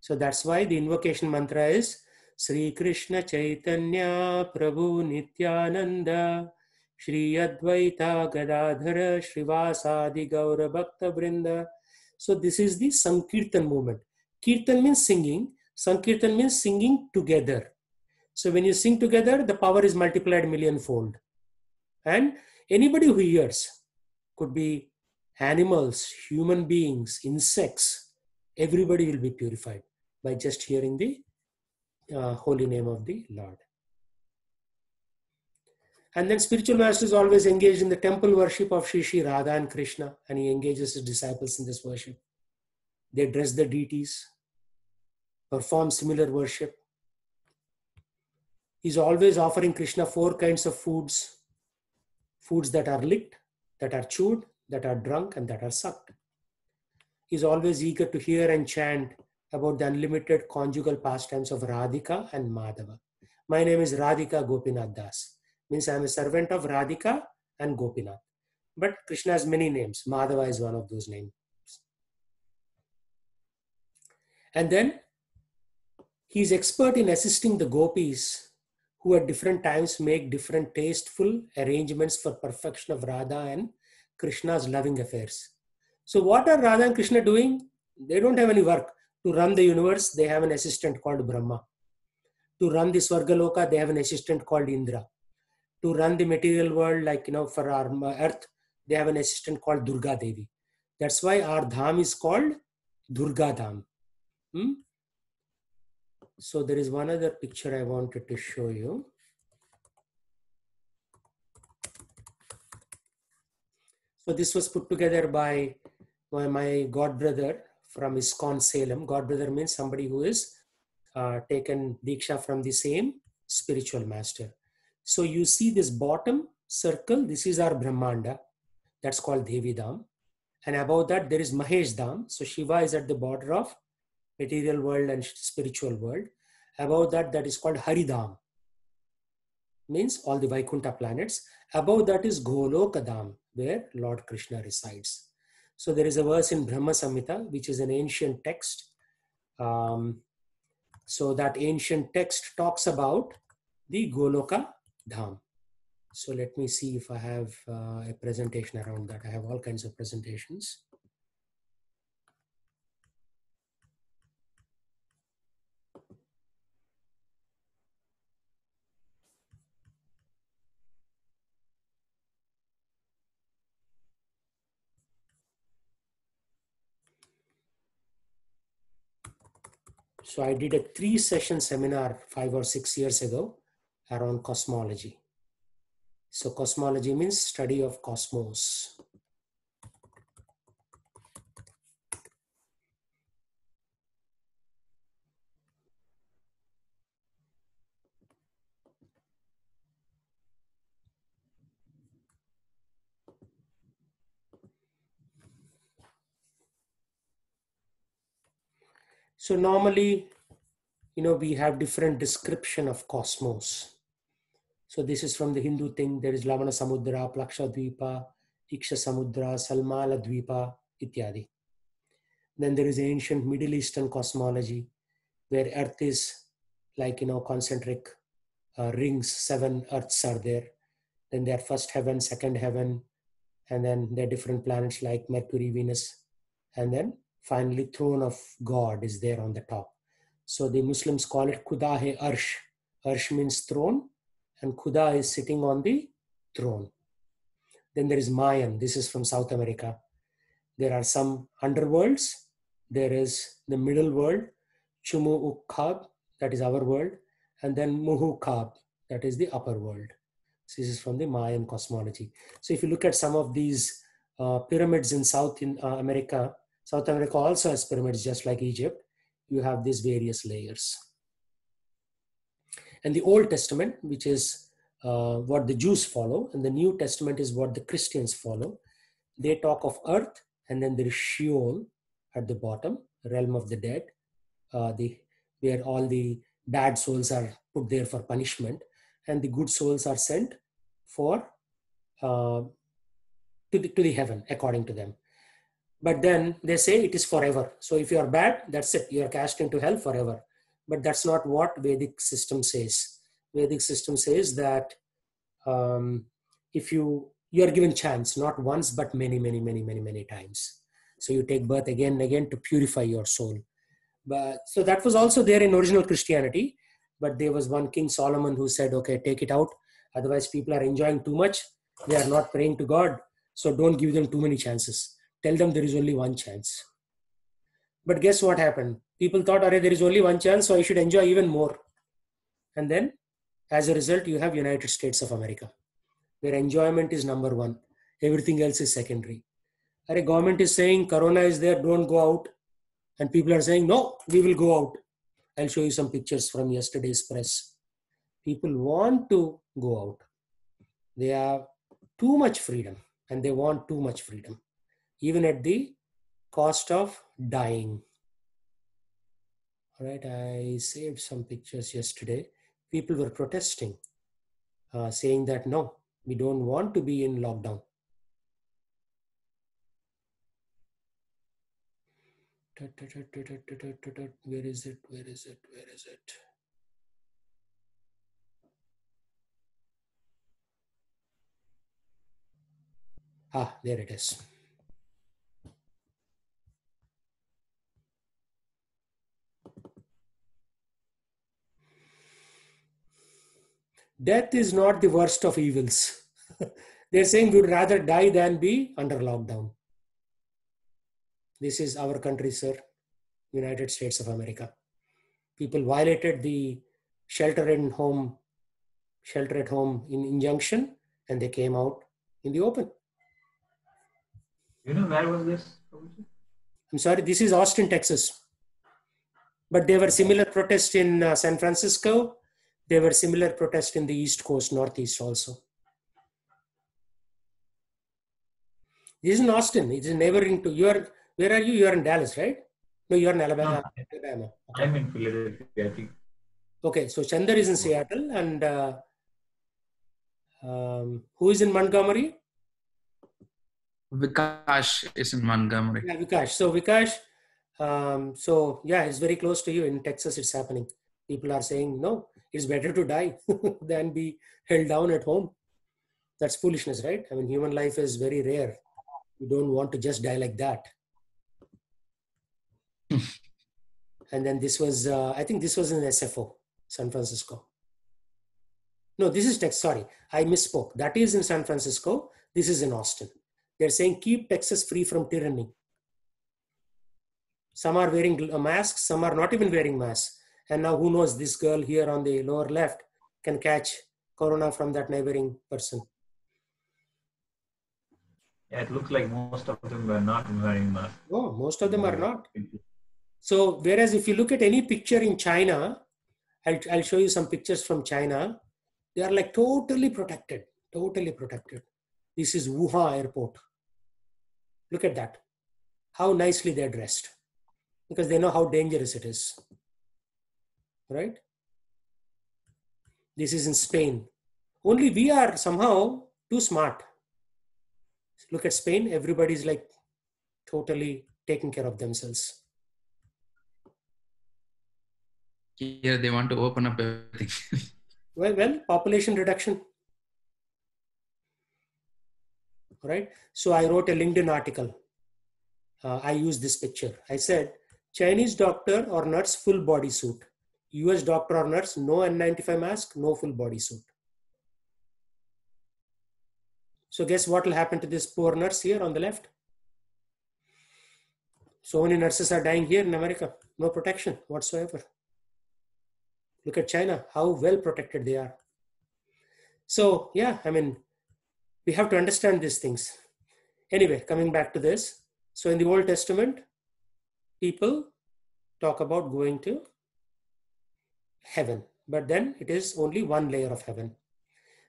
So that's why the invocation mantra is Sri Krishna Chaitanya Prabhu Nityananda Shri Advaita Gadadhara Srivasadi Gaura Bhakta Vrinda. So this is the Sankirtan movement. Kirtan means singing. Sankirtan means singing together. So when you sing together, the power is multiplied millionfold. And anybody who hears, could be animals, human beings, insects, everybody will be purified by just hearing the holy name of the Lord. And then spiritual master is always engaged in the temple worship of Shri Radha and Krishna, and he engages his disciples in this worship. They dress the deities, perform similar worship. He's always offering Krishna 4 kinds of foods. Foods that are licked, that are chewed, that are drunk, and that are sucked. He's always eager to hear and chant about the unlimited conjugal pastimes of Radhika and Madhava. My name is Radhika Gopinath Das. Means I am a servant of Radhika and Gopinath. But Krishna has many names. Madhava is one of those names. And then he's expert in assisting the gopis who at different times make different tasteful arrangements for perfection of Radha and Krishna's loving affairs. So what are Radha and Krishna doing? They don't have any work. To run the universe, they have an assistant called Brahma. To run the Swargaloka, they have an assistant called Indra. To run the material world, like, for our earth, they have an assistant called Durga Devi. That's why our dham is called Durga Dham. So there is one other picture I wanted to show you. So this was put together by my godbrother from ISKCON Salem. Godbrother means somebody who is taken Diksha from the same spiritual master. So you see this bottom circle, this is our Brahmanda. That's called Devi Dham. And above that, there is Mahesh Dham. So Shiva is at the border of material world and spiritual world. Above that, that is called Haridham. Means all the Vaikuntha planets. Above that is Goloka Dham, where Lord Krishna resides. So there is a verse in Brahma Samhita, which is an ancient text. So that ancient text talks about the Goloka Dham. So let me see if I have a presentation around that. I have all kinds of presentations. So I did a 3-session seminar 5 or 6 years ago around cosmology. So cosmology means study of cosmos. So normally, we have different description of cosmos. So this is from the Hindu thing. There is Lavana Samudra, Plaksha Dvipa, Iksha Samudra, Salmala Dvipa, ityadi. Then there is ancient Middle Eastern cosmology, where Earth is like, concentric rings, 7 Earths are there. Then there are first heaven, second heaven, and then there are different planets like Mercury, Venus, and then finally throne of God is there on the top. So the Muslims call it Khuda-e Arsh. Arsh means throne, and Khuda is sitting on the throne. Then there is Mayan. This is from South America. There are some underworlds. There is the middle world, Chumu Ukhab, that is our world, and then Muhukab, that is the upper world. So this is from the Mayan cosmology. So if you look at some of these pyramids in South America also has pyramids just like Egypt. You have these various layers. And the Old Testament, which is what the Jews follow, and the New Testament is what the Christians follow. They talk of earth, and then there is Sheol at the bottom, realm of the dead, where all the bad souls are put there for punishment, and the good souls are sent for to the heaven, according to them. But then they say it is forever. So if you are bad, that's it. You are cast into hell forever. But that's not what Vedic system says. Vedic system says that if you are given chance, not once, but many times. So you take birth again and again to purify your soul. But so that was also there in original Christianity. But there was one King Solomon who said, okay, take it out. Otherwise, people are enjoying too much. They are not praying to God. So don't give them too many chances. Tell them there is only one chance. But guess what happened? People thought, there is only one chance, so I should enjoy even more. And then, as a result, you have United States of America, where enjoyment is number one. Everything else is secondary. The government is saying, Corona is there, don't go out. And people are saying, no, we will go out. I'll show you some pictures from yesterday's press. People want to go out. They have too much freedom, and they want too much freedom, even at the cost of dying. All right, I saved some pictures yesterday. People were protesting, saying that, no, we don't want to be in lockdown. Where is it? Where is it? Where is it? There it is. Death is not the worst of evils. They're saying we'd rather die than be under lockdown. This is our country, sir, United States of America. People violated the shelter at home injunction, and they came out in the open. Where was this? I'm sorry, this is Austin, Texas. But there were similar protests in San Francisco. There were similar protests in the East Coast, Northeast also. This is in Austin. It is neighboring to where are you? You are in Dallas, right? No, you are in Alabama. No, I'm in Philadelphia, I think. Okay, so Chandar is in Seattle, and who is in Montgomery? Vikash is in Montgomery. Yeah, Vikash. So Vikash, it's very close to you. In Texas, it's happening. People are saying, no, it's better to die than be held down at home. That's foolishness, right? I mean, human life is very rare. You don't want to just die like that. And then this was, I think this was in SFO, San Francisco. No, this is Texas. Sorry, I misspoke. That is in San Francisco. This is in Austin. They're saying keep Texas free from tyranny. Some are wearing masks, some are not even wearing masks. And now who knows, this girl here on the lower left can catch corona from that neighboring person. Yeah, it looks like most of them were not wearing masks. Oh, most of them are not. So whereas if you look at any picture in China, I'll show you some pictures from China. They are like totally protected, totally protected. This is Wuhan airport. Look at that. How nicely they're dressed. because they know how dangerous it is, right? This is in Spain. Only we are somehow too smart. Look at Spain, everybody's like totally taking care of themselves. Here they want to open up everything. Well, population reduction, right? So I wrote a LinkedIn article. I used this picture. I said, Chinese doctor or nurse, full body suit. US doctor or nurse, no N95 mask, no full body suit. So guess what will happen to this poor nurse here on the left? So many nurses are dying here in America. No protection whatsoever. Look at China, how well protected they are. So yeah, I mean, we have to understand these things. Anyway, coming back to this. So in the Old Testament, people talk about going to heaven, but then it is only one layer of heaven.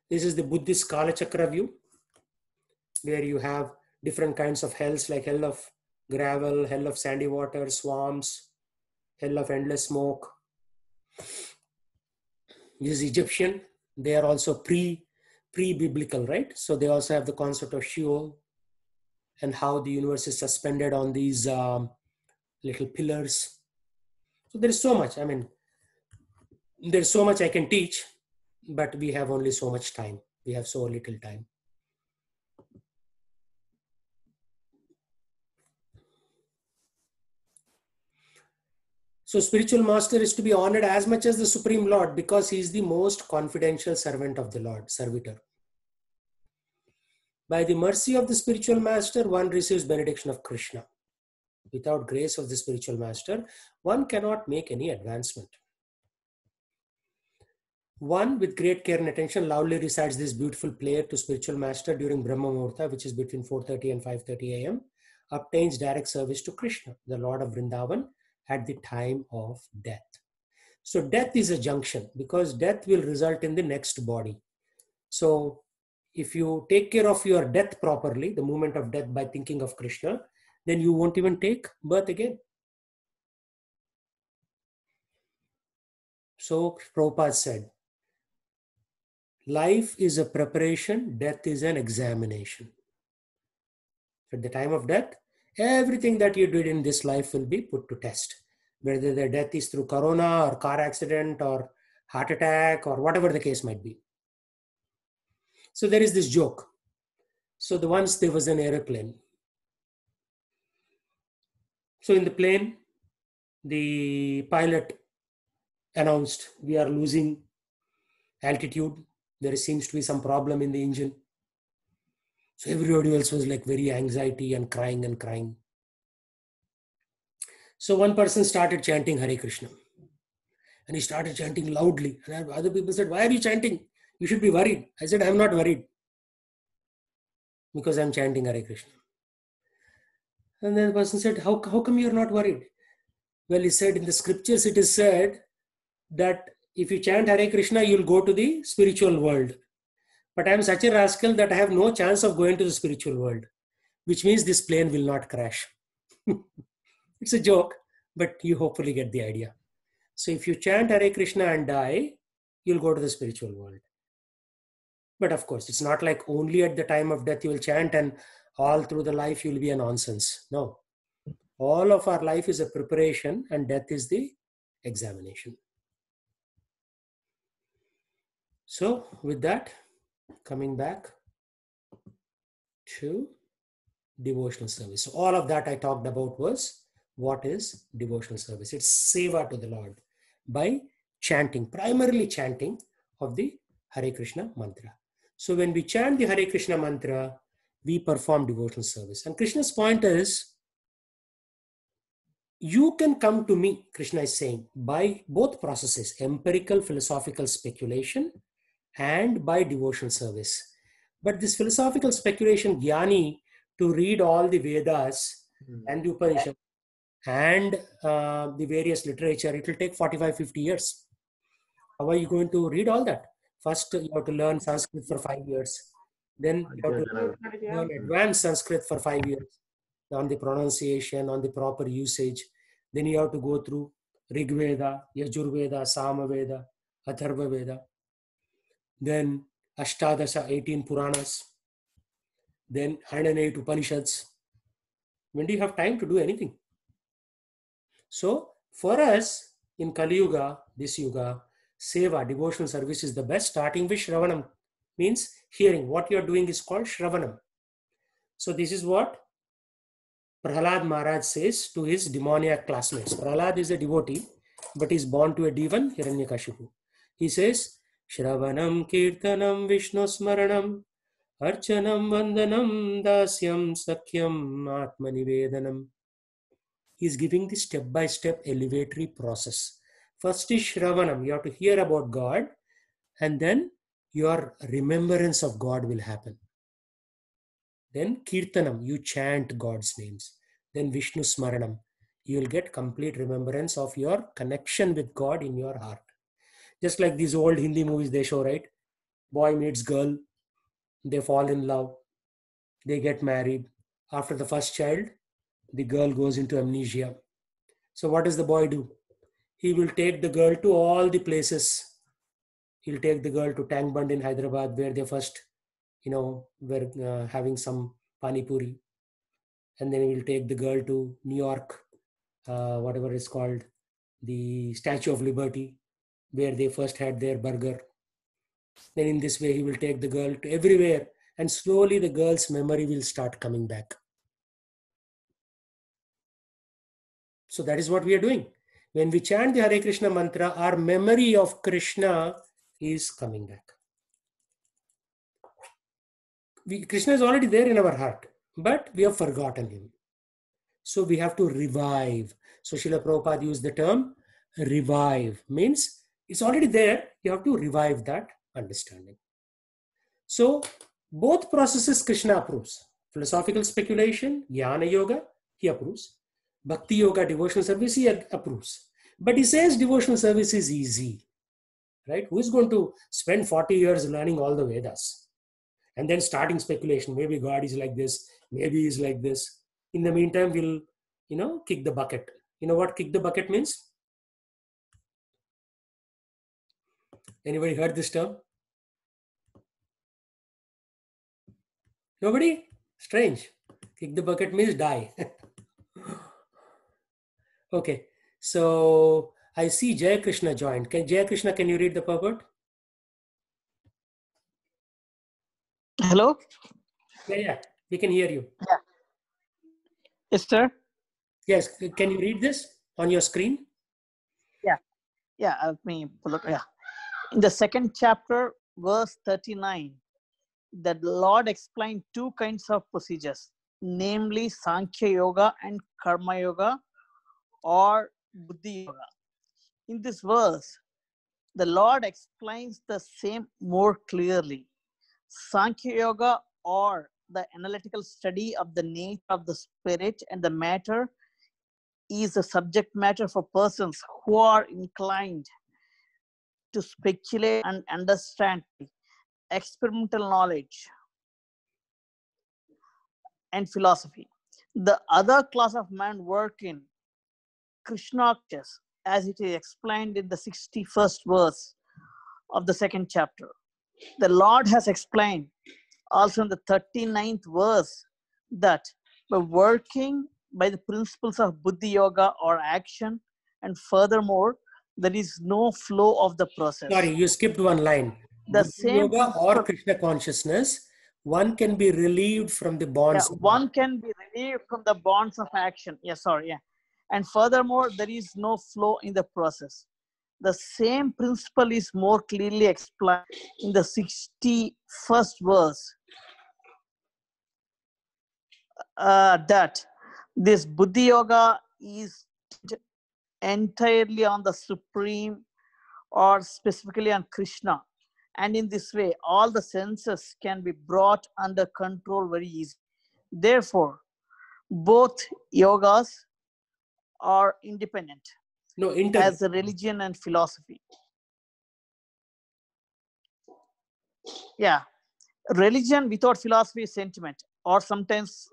This is the Buddhist Kala Chakra view, where you have different kinds of hells, like hell of gravel, hell of sandy water, swamps, hell of endless smoke. This is Egyptian. They are also pre-biblical, right? So they also have the concept of Sheol and how the universe is suspended on these little pillars. So there is so much. I mean, there's so much I can teach, but we have only so much time. We have so little time. So spiritual master is to be honored as much as the Supreme Lord because he is the most confidential servant of the Lord, servitor. By the mercy of the spiritual master, one receives benediction of Krishna. Without grace of the spiritual master, one cannot make any advancement. One, with great care and attention, loudly recites this beautiful prayer to spiritual master during Brahma Muhurta, which is between 4:30 and 5:30 a.m., obtains direct service to Krishna, the Lord of Vrindavan, at the time of death. So death is a junction because death will result in the next body. So if you take care of your death properly, the moment of death by thinking of Krishna, then you won't even take birth again. So Prabhupada said, life is a preparation, death is an examination. At the time of death, everything that you did in this life will be put to test. Whether the death is through corona or car accident or heart attack or whatever the case might be. So there is this joke. So once there was an airplane. So in the plane, the pilot announced, we are losing altitude. There seems to be some problem in the engine. So everybody else was like very anxiety and crying and crying. So one person started chanting Hare Krishna. And he started chanting loudly. And other people said, why are you chanting? You should be worried. I said, I'm not worried. Because I'm chanting Hare Krishna. And then the person said, how come you're not worried? Well, he said, in the scriptures it is said that if you chant Hare Krishna, you'll go to the spiritual world. But I'm such a rascal that I have no chance of going to the spiritual world, which means this plane will not crash. It's a joke, but you hopefully get the idea. So if you chant Hare Krishna and die, you'll go to the spiritual world. But of course, it's not like only at the time of death you will chant and all through the life you'll be a nonsense. No. All of our life is a preparation and death is the examination. So with that, coming back to devotional service. So all of that I talked about was what is devotional service. It's seva to the Lord by chanting, primarily chanting of the Hare Krishna mantra. So when we chant the Hare Krishna mantra, we perform devotional service. And Krishna's point is, you can come to me, Krishna is saying, by both processes, empirical philosophical speculation and by devotional service. But this philosophical speculation, Jnani, to read all the Vedas and the Upanishad and the various literature, it will take 45-50 years. How are you going to read all that? First, you have to learn Sanskrit for 5 years. Then you have to learn advanced Sanskrit for 5 years on the pronunciation, on the proper usage. Then you have to go through Rig Veda, Yajur Veda, Sama Veda, Atharva Veda. Then Ashtadasha, 18 Puranas. Then 108 Upanishads. When do you have time to do anything? So for us in Kali Yuga, this Yuga, Seva, devotional service is the best, starting with Shravanam. Means hearing. What you are doing is called Shravanam. So this is what Prahlad Maharaj says to his demoniac classmates. Prahlad is a devotee, but is born to a demon, Hiranyakashipu. He says, Shravanam Kirtanam Vishnu Smaranam Archanam Vandanam Dasyam Sakyam Atmanivedanam. He is giving the step-by-step elevatory process. First is Shravanam. You have to hear about God, and then your remembrance of God will happen. Then Kirtanam, you chant God's names. Then Vishnu Smaranam, you will get complete remembrance of your connection with God in your heart. Just like these old Hindi movies they show, right? Boy meets girl, they fall in love, they get married. After the first child, the girl goes into amnesia. So what does the boy do? He will take the girl to all the places. He'll take the girl to Tank Bund in Hyderabad, where they first, were having some pani puri. And then he will take the girl to New York, whatever it's called, the Statue of Liberty, where they first had their burger. Then in this way, he will take the girl to everywhere, and slowly the girl's memory will start coming back. So that is what we are doing. When we chant the Hare Krishna mantra, our memory of Krishna is coming back. Krishna is already there in our heart, but we have forgotten him. So we have to revive. So Srila Prabhupada used the term revive. Means it's already there. You have to revive that understanding. So both processes Krishna approves. Philosophical speculation, Jnana Yoga, he approves. Bhakti Yoga, devotional service, he approves. But he says devotional service is easy. Right? Who is going to spend 40 years learning all the Vedas? And then starting speculation. Maybe God is like this. Maybe he is like this. In the meantime, we'll, kick the bucket. You know what kick the bucket means? Anybody heard this term? Nobody? Strange. Kick the bucket means die. Okay. So I see Jaya Krishna joined. Jaya Krishna, can you read the purport? Hello? Yeah. We can hear you. Yeah. Yes, sir. Yes. Can you read this on your screen? Yeah, let me pull up. Yeah. In the second chapter, verse 39, the Lord explained two kinds of procedures, namely Sankhya Yoga and Karma Yoga or Buddhi Yoga. In this verse, the Lord explains the same more clearly. Sankhya Yoga, or the analytical study of the nature of the spirit and the matter, is a subject matter for persons who are inclined to speculate and understand experimental knowledge and philosophy. The other class of men work in Krishnakshas, as it is explained in the 61st verse of the second chapter. The Lord has explained also in the 39th verse that by working by the principles of Buddhi Yoga or action, and furthermore, there is no flow of the process. Sorry, you skipped one line. The Buddhi same Yoga or Krishna consciousness, one can be relieved from the bonds. One can be relieved from the bonds of action. And furthermore, there is no flow in the process. The same principle is more clearly explained in the 61st verse. That this Buddhi Yoga is entirely on the Supreme, or specifically on Krishna. And in this way, all the senses can be brought under control very easily. Therefore, both yogas are independent as a religion and philosophy. Yeah, religion without philosophy is sentiment, or sometimes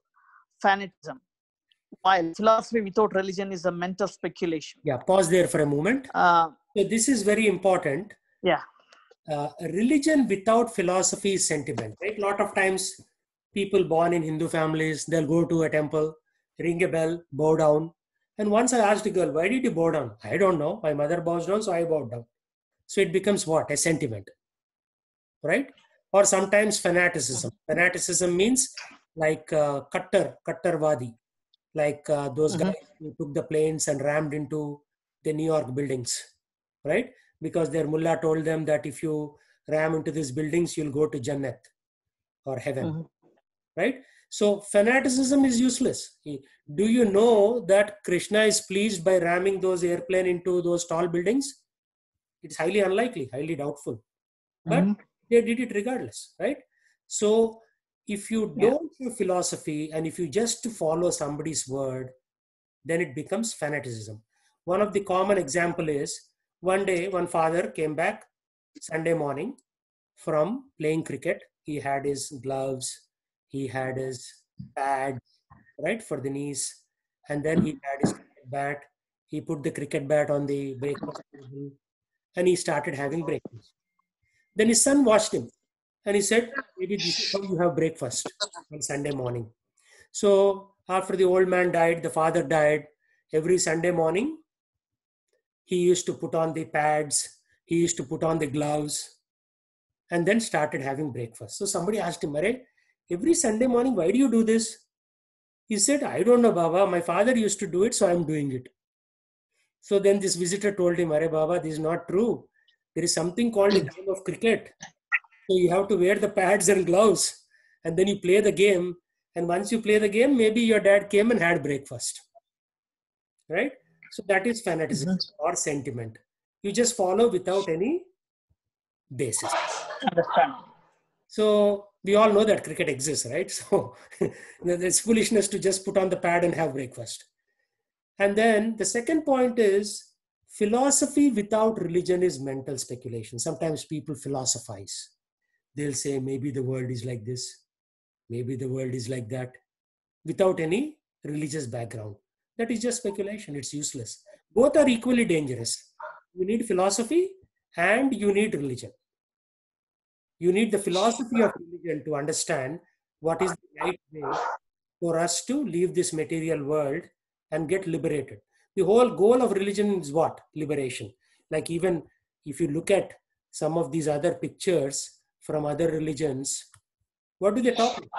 fanatism. while philosophy without religion is a mental speculation. Yeah, pause there for a moment. So this is very important. Yeah. Religion without philosophy is sentiment, right? A lot of times people born in Hindu families, they'll go to a temple, ring a bell, bow down. And once I asked a girl, why did you bow down? I don't know. My mother bows down, so I bowed down. So it becomes what? A sentiment, right? Or sometimes fanaticism. Fanaticism means like Kattarvadi, like those guys who took the planes and rammed into the New York buildings, right? Because their mullah told them that if you ram into these buildings, you'll go to Jannat or heaven, right? So fanaticism is useless. Do you know that Krishna is pleased by ramming those airplane into those tall buildings? It's highly unlikely, highly doubtful. But they did it regardless, right? So if you don't have philosophy and if you just follow somebody's word, then it becomes fanaticism. One of the common example is one day one father came back Sunday morning from playing cricket. He had his gloves, he had his pads, right, for the knees, and then he had his cricket bat. He put the cricket bat on the breakfast table and he started having breakfast. Then his son watched him and he said, maybe this is how you have breakfast on Sunday morning. So after the old man died, the father died, every Sunday morning, he used to put on the pads, he used to put on the gloves, and then started having breakfast. So somebody asked him, Mare, every Sunday morning, why do you do this? He said, I don't know, Baba. My father used to do it, so I'm doing it. So then this visitor told him, Mare, Baba, this is not true. There is something called a game of cricket. So you have to wear the pads and gloves, and then you play the game. And once you play the game, maybe your dad came and had breakfast, right? So that is fanaticism or sentiment. You just follow without any basis. Understand. So we all know that cricket exists, right? So there's foolishness to just put on the pad and have breakfast. And then the second point is philosophy without religion is mental speculation. Sometimes people philosophize. They'll say, maybe the world is like this, maybe the world is like that, without any religious background. That is just speculation. It's useless. Both are equally dangerous. You need philosophy and you need religion. You need the philosophy of religion to understand what is the right way for us to leave this material world and get liberated. The whole goal of religion is what? Liberation. Like even if you look at some of these other pictures from other religions, what do they talk about?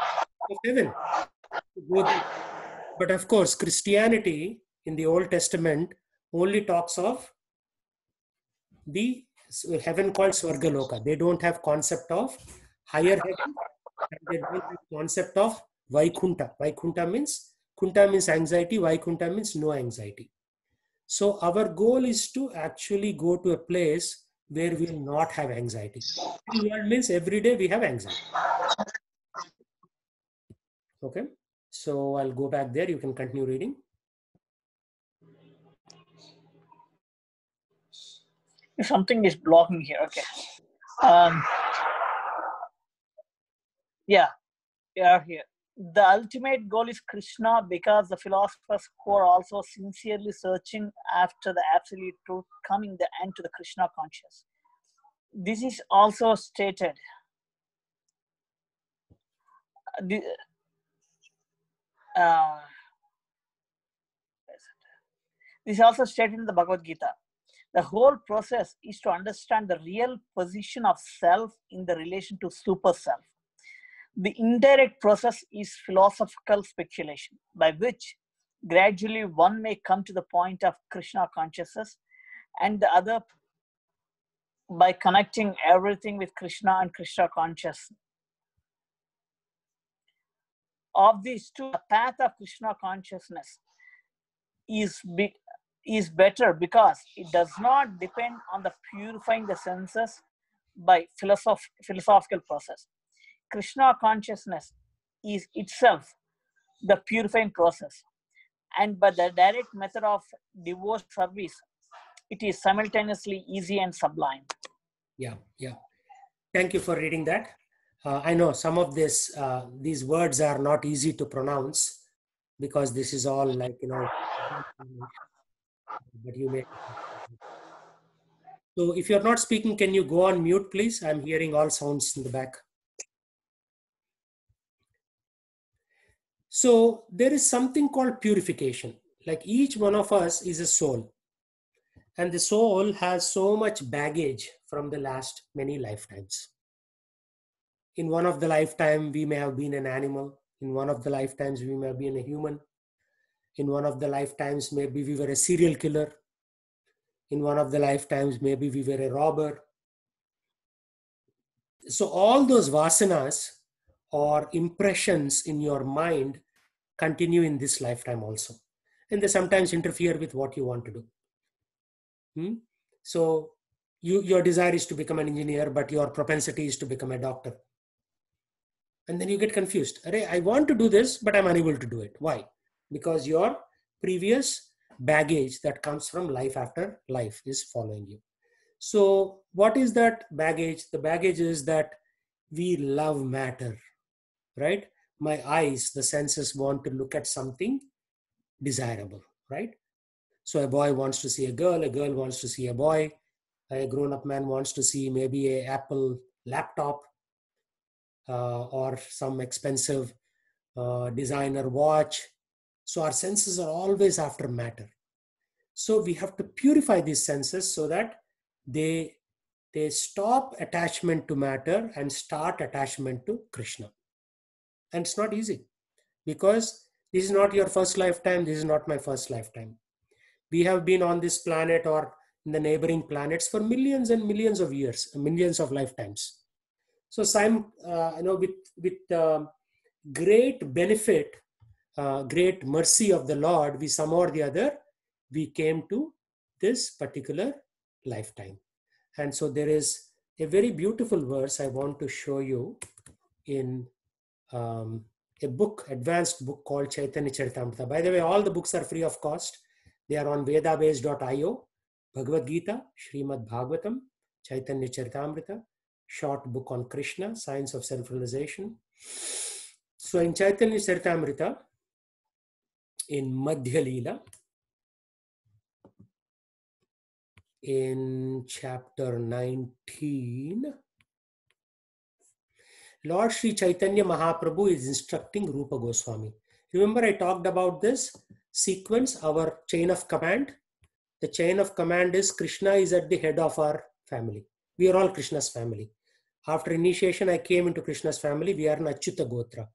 Of heaven. But of course, Christianity in the Old Testament only talks of the heaven called Swargaloka. They don't have concept of higher heaven, and they don't have concept of Vaikunta. Vaikunta means, Kunta means anxiety, Vaikunta means no anxiety. So our goal is to actually go to a place where we will not have anxiety. The world means every day we have anxiety. Okay, so I'll go back there. You can continue reading. Something is blocking here. Okay. Yeah, here. The ultimate goal is Krishna because the philosophers who are also sincerely searching after the absolute truth coming the end to the Krishna conscious. This is also stated. This is also stated in the Bhagavad Gita. The whole process is to understand the real position of self in the relation to super self. The indirect process is philosophical speculation, by which gradually one may come to the point of Krishna consciousness, and the other by connecting everything with Krishna and Krishna consciousness. Of these two, the path of Krishna consciousness is better because it does not depend on the purifying the senses by philosophical process. Krishna consciousness is itself the purifying process, and by the direct method of devotional service, it is simultaneously easy and sublime. Yeah. Thank you for reading that. I know some of these words are not easy to pronounce. because this is all like, but you may. So if you're not speaking, can you go on mute, please? I'm hearing all sounds in the back. So there is something called purification. Like each one of us is a soul. And the soul has so much baggage from the last many lifetimes. In one of the lifetime, we may have been an animal. In one of the lifetimes, we may have been a human. In one of the lifetimes, maybe we were a serial killer. In one of the lifetimes, maybe we were a robber. So all those vasanas or impressions in your mind continue in this lifetime also. And they sometimes interfere with what you want to do. So your desire is to become an engineer, but your propensity is to become a doctor. And then you get confused. I want to do this, but I'm unable to do it. Why? Because your previous baggage that comes from life after life is following you. So what is that baggage? The baggage is that we love matter, right? My eyes, the senses want to look at something desirable, right? So a boy wants to see a girl wants to see a boy, a grown-up man wants to see maybe a Apple laptop or some expensive designer watch. So our senses are always after matter. So we have to purify these senses so that they stop attachment to matter and start attachment to Krishna. And it's not easy because this is not your first lifetime. This is not my first lifetime. We have been on this planet or in the neighboring planets for millions and millions of years, millions of lifetimes. So with great benefit, great mercy of the Lord, we somehow or the other, we came to this particular lifetime. And so there is a very beautiful verse I want to show you in a book, advanced book called Chaitanya Charitamrita. By the way, all the books are free of cost. They are on vedabase.io, Bhagavad Gita, Srimad Bhagavatam, Chaitanya Charitamrita, short book on Krishna, Science of Self-Realization. So in Chaitanya Charitamrita, in Madhya Leela, in chapter 19, Lord Sri Chaitanya Mahaprabhu is instructing Rupa Goswami. Remember I talked about this sequence, our chain of command. The chain of command is Krishna is at the head of our family. We are all Krishna's family. After initiation, I came into Krishna's family. We are an Achyuta Gotra.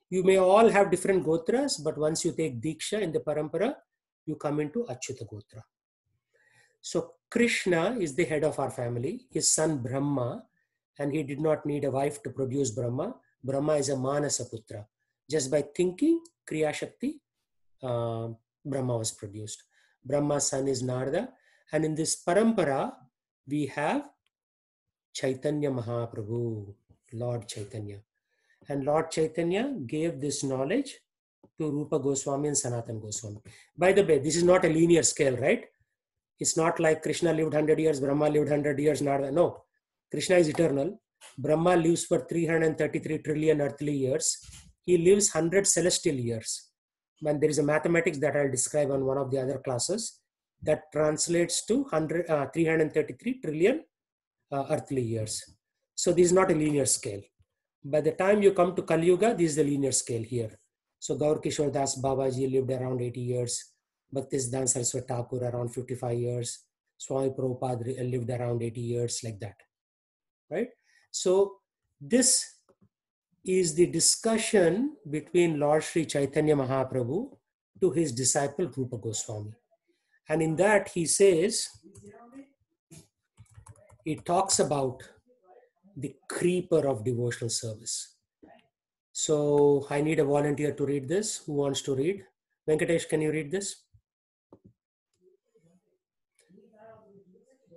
You may all have different Gotras, but once you take Diksha in the Parampara, you come into Achyuta Gotra. So Krishna is the head of our family. His son Brahma, and he did not need a wife to produce Brahma. Brahma is a Manasa Putra. Just by thinking, Kriya Shakti, Brahma was produced. Brahma's son is Narada. And in this Parampara, we have Chaitanya Mahaprabhu, Lord Chaitanya. And Lord Chaitanya gave this knowledge to Rupa Goswami and Sanatana Goswami. By the way, this is not a linear scale, right? It's not like Krishna lived 100 years, Brahma lived 100 years, Narada. No, Krishna is eternal. Brahma lives for 333 trillion earthly years. He lives 100 celestial years. And there is a mathematics that I'll describe on one of the other classes that translates to 333 trillion earthly years. So this is not a linear scale. By the time you come to Kali Yuga, this is the linear scale here. So Gaur Kishore Das Babaji lived around 80 years. Bhaktisiddhanta Saraswati Thakur around 55 years. Swami Prabhupada lived around 80 years, like that. Right? So this is the discussion between Lord Sri Chaitanya Mahaprabhu to his disciple Rupa Goswami. And in that he says, he talks about the creeper of devotional service. So I need a volunteer to read this. Who wants to read? Venkatesh, can you read this?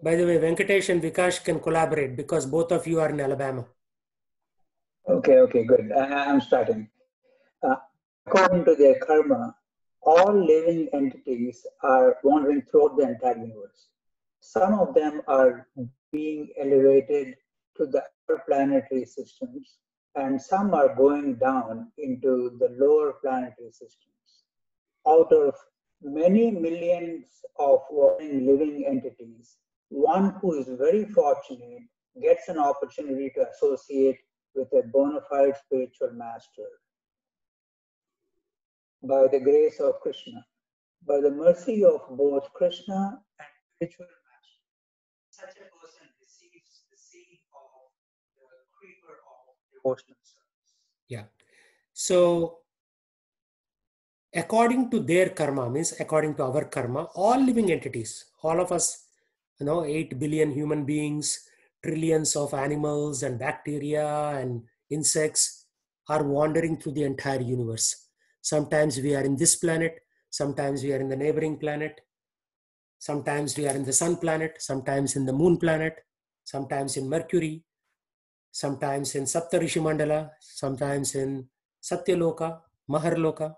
By the way, Venkatesh and Vikash can collaborate because both of you are in Alabama. Okay, good. I'm starting. According to their karma, all living entities are wandering throughout the entire universe. Some of them are being elevated to the upper planetary systems, and some are going down into the lower planetary systems. out of many millions of living entities, one who is very fortunate gets an opportunity to associate with a bona fide spiritual master. By the grace of Krishna, by the mercy of both Krishna and spiritual master, such a person receives the seed of the creeper of devotional service. Yeah. So, according to their karma, means according to our karma, all living entities, all of us, 8 billion human beings, trillions of animals and bacteria and insects are wandering through the entire universe. Sometimes we are in this planet, sometimes we are in the neighboring planet, sometimes we are in the sun planet, sometimes in the moon planet, sometimes in Mercury, sometimes in Saptarishi Mandala, sometimes in Satyaloka, Maharloka.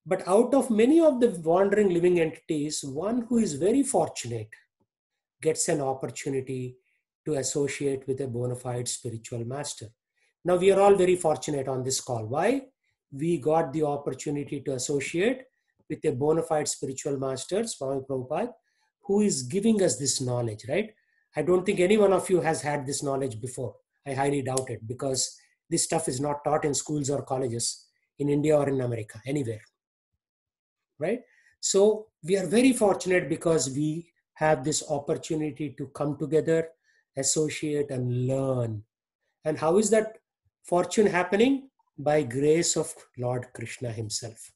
But out of many of the wandering living entities, one who is very fortunate gets an opportunity to associate with a bona fide spiritual master. Now, we are all very fortunate on this call. Why? We got the opportunity to associate with a bona fide spiritual master, Swami Prabhupada, who is giving us this knowledge, right? I don't think any one of you has had this knowledge before. I highly doubt it, because this stuff is not taught in schools or colleges in India or in America, anywhere. Right? So we are very fortunate because we have this opportunity to come together, associate and learn. And how is that fortune happening? By grace of Lord Krishna himself.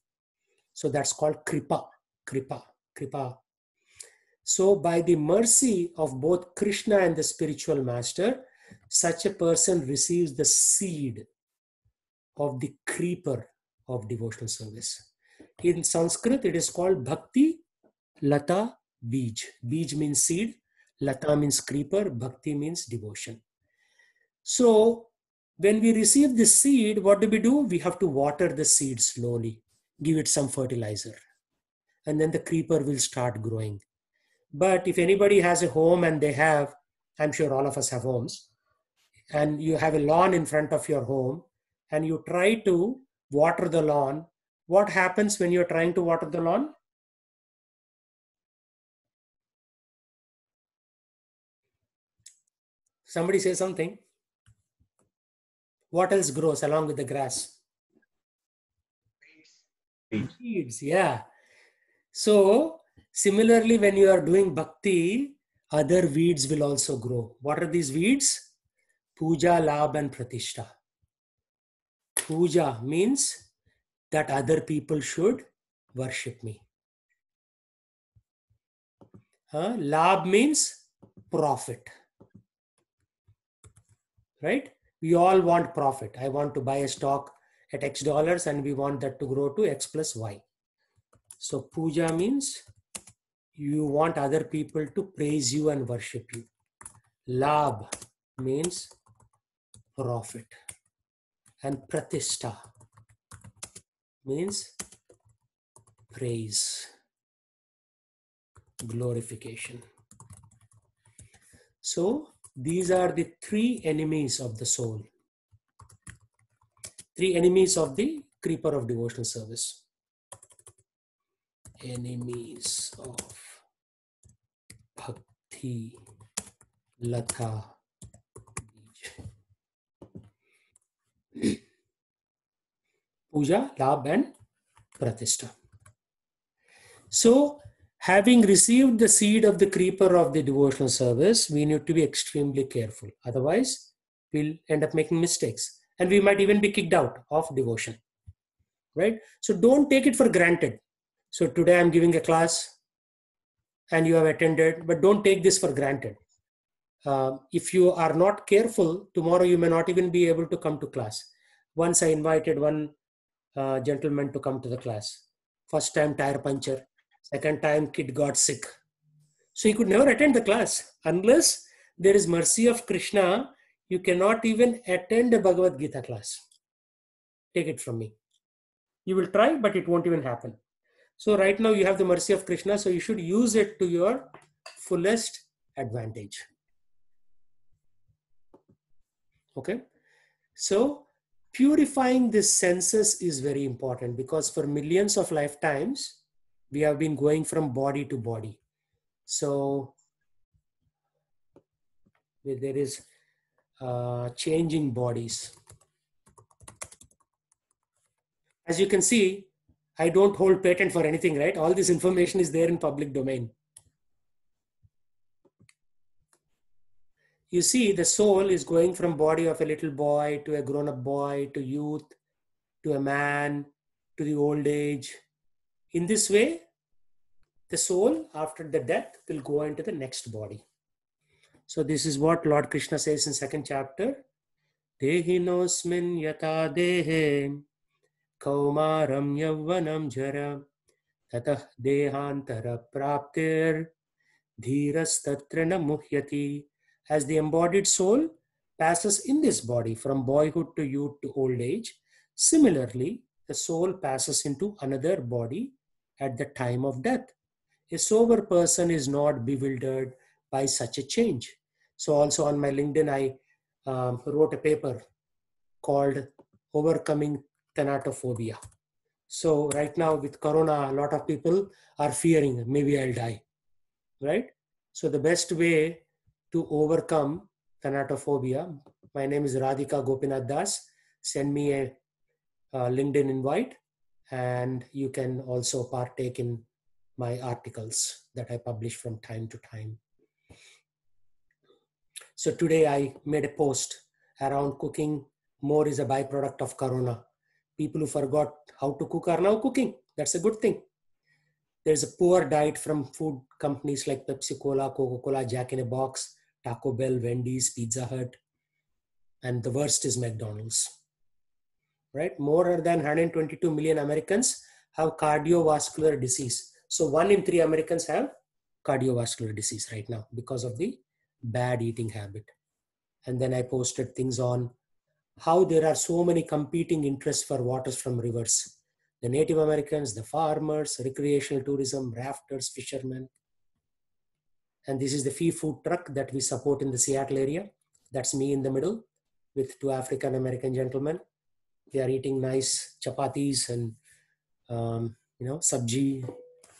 So that's called kripa, kripa, kripa. So by the mercy of both Krishna and the spiritual master, such a person receives the seed of the creeper of devotional service. In Sanskrit, it is called Bhakti Lata Bij. Bij means seed, Lata means creeper, Bhakti means devotion. So, when we receive this seed, what do? We have to water the seed slowly, give it some fertilizer, and then the creeper will start growing. But if anybody has a home and they have, I'm sure all of us have homes, and you have a lawn in front of your home, and you try to water the lawn, what happens when you're trying to water the lawn? Somebody say something. What else grows along with the grass? Weeds, yeah. So, similarly, when you are doing bhakti, other weeds will also grow. What are these weeds? Puja, Labh and Pratishtha. Puja means that other people should worship me. Labh means profit. Right? We all want profit. I want to buy a stock at X dollars and we want that to grow to X plus Y. So puja means you want other people to praise you and worship you. Labh means profit. And pratishtha means praise, glorification. So these are the three enemies of the soul. Three enemies of the creeper of devotional service. Enemies of bhakti, lata, puja, labh and pratishtha. So, having received the seed of the creeper of the devotional service, we need to be extremely careful. Otherwise, we'll end up making mistakes. And we might even be kicked out of devotion. Right? So don't take it for granted. So today I'm giving a class and you have attended, but don't take this for granted. If you are not careful, tomorrow you may not even be able to come to class. Once I invited one gentleman to come to the class. First time tire puncture. Second time kid got sick. So he could never attend the class. Unless there is mercy of Krishna, you cannot even attend a Bhagavad Gita class. Take it from me. You will try, but it won't even happen. So right now you have the mercy of Krishna, so you should use it to your fullest advantage. Okay? So purifying the senses is very important, because for millions of lifetimes, we have been going from body to body. So there is changing bodies. As you can see, I don't hold patent for anything, right? All this information is there in public domain. You see, the soul is going from body of a little boy to a grown-up boy to youth to a man to the old age. In this way, the soul after the death will go into the next body. So this is what Lord Krishna says in second chapter. Dehinosmin yata dehe kaumaram yavvanam jara tatah dehantara praptir dhiras tatra na muhyati. As the embodied soul passes in this body from boyhood to youth to old age, similarly, the soul passes into another body at the time of death. A sober person is not bewildered by such a change. So also on my LinkedIn, I wrote a paper called Overcoming Thanatophobia. So right now with Corona, a lot of people are fearing, maybe I'll die, right? So the best way to overcome thanatophobia, my name is Radhika Gopinath Das. Send me a LinkedIn invite, and you can also partake in my articles that I publish from time to time. So today I made a post around cooking more is a byproduct of Corona. People who forgot how to cook are now cooking. That's a good thing. There's a poor diet from food companies like Pepsi Cola, Coca-Cola, Jack in a Box, Taco Bell, Wendy's, Pizza Hut, and the worst is McDonald's. Right? More than 122 million Americans have cardiovascular disease. So 1 in 3 Americans have cardiovascular disease right now because of the bad eating habit. And then I posted things on how there are so many competing interests for waters from rivers. The Native Americans, the farmers, recreational tourism, rafters, fishermen. And this is the Free Food Truck that we support in the Seattle area. That's me in the middle with 2 African American gentlemen. They are eating nice chapatis and sabji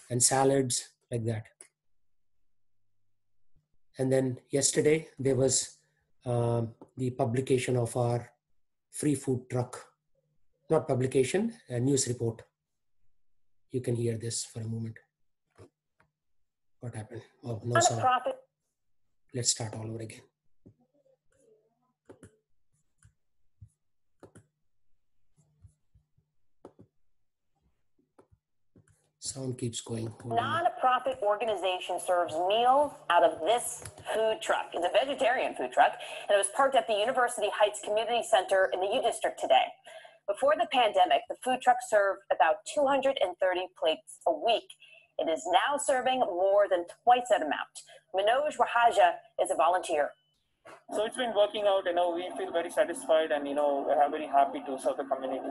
and salads like that. And then yesterday there was the publication of our Free Food Truck, not publication, a news report. You can hear this for a moment. What happened? Oh, no sound. Let's start all over again. Sound keeps going. Non-profit organization serves meals out of this food truck. It's a vegetarian food truck, and it was parked at the University Heights Community Center in the U District today. Before the pandemic, the food truck served about 230 plates a week. It is now serving more than twice that amount. Manoj Rahaja is a volunteer. So it's been working out, we feel very satisfied and, we're very happy to serve the community.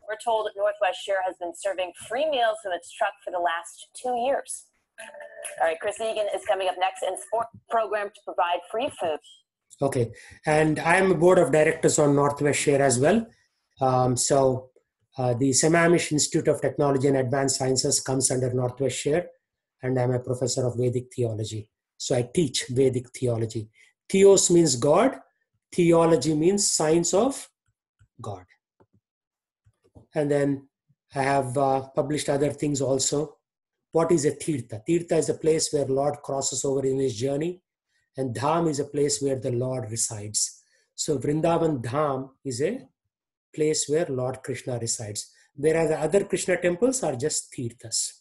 We're told that Northwest Share has been serving free meals from its truck for the last 2 years. All right, Chris Egan is coming up next in sport program to provide free food. Okay, and I'm a board of directors on Northwest Share as well. The Sammamish Institute of Technology and Advanced Sciences comes under Northwest Share, and I'm a professor of Vedic theology. So I teach Vedic theology. Theos means God. Theology means science of God. And then I have published other things also. What is a Tirtha? Tirtha is a place where Lord crosses over in his journey, and Dham is a place where the Lord resides. So Vrindavan Dham is a place where Lord Krishna resides, whereas the other Krishna temples are just Tirthas.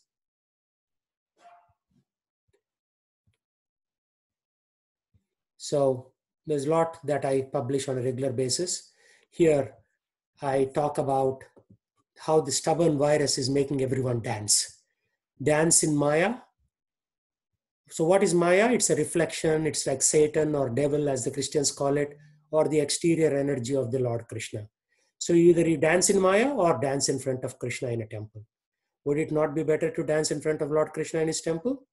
So there's a lot that I publish on a regular basis. Here I talk about how the stubborn virus is making everyone dance. Dance in Maya. So what is Maya? It's a reflection. It's like Satan or devil, as the Christians call it, or the exterior energy of the Lord Krishna. So either you dance in Maya or dance in front of Krishna in a temple. Would it not be better to dance in front of Lord Krishna in his temple?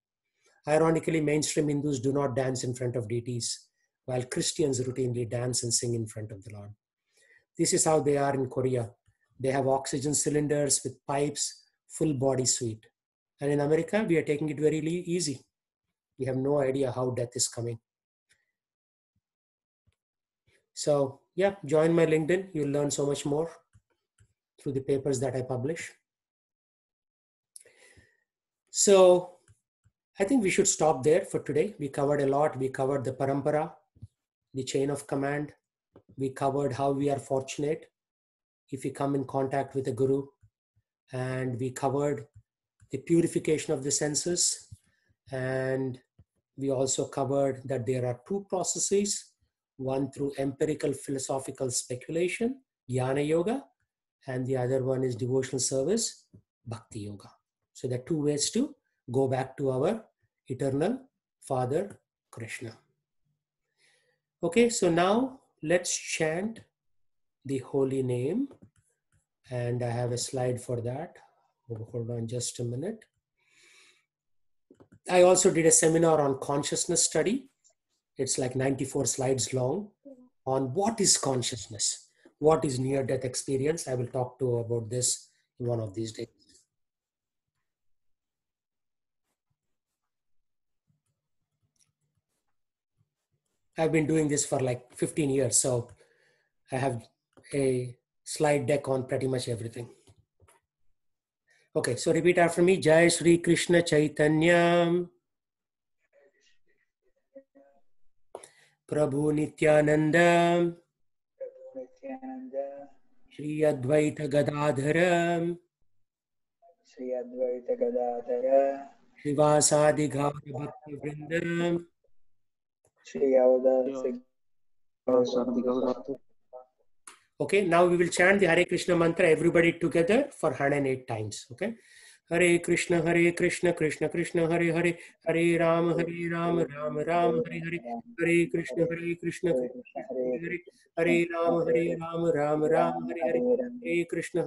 Ironically, mainstream Hindus do not dance in front of deities, while Christians routinely dance and sing in front of the Lord. This is how they are in Korea. They have oxygen cylinders with pipes, full body suite. And in America, we are taking it very easy. We have no idea how death is coming. So yeah, join my LinkedIn. You'll learn so much more through the papers that I publish. So I think we should stop there for today. We covered a lot. We covered the parampara, the chain of command. We covered how we are fortunate if we come in contact with a guru. And we covered the purification of the senses. And we also covered that there are two processes, one through empirical philosophical speculation, Jnana Yoga, and the other one is devotional service, Bhakti Yoga. So there are two ways to go back to our eternal Father, Krishna. Okay, so now let's chant the holy name. And I have a slide for that. Hold on just a minute. I also did a seminar on consciousness study. It's like 94 slides long on what is consciousness, what is near-death experience. I will talk to about this in one of these days. I've been doing this for like 15 years, so I have a slide deck on pretty much everything. Okay, so repeat after me. Jai Shri Krishna Chaitanya Prabhu Nityananda Shri Advaita Gadadhara Shrivasadi Gaura Bhakti Vrindam Okay, now we will chant the Hare Krishna mantra, everybody together for 108 times. Okay, Hare Krishna, Krishna Krishna, Hare Hare, Hare Rama, Rama Rama, Hare Hare, Hare Krishna, Krishna Hare Hare, Hare Rama, Rama Rama, Hare Hare, Hare Krishna,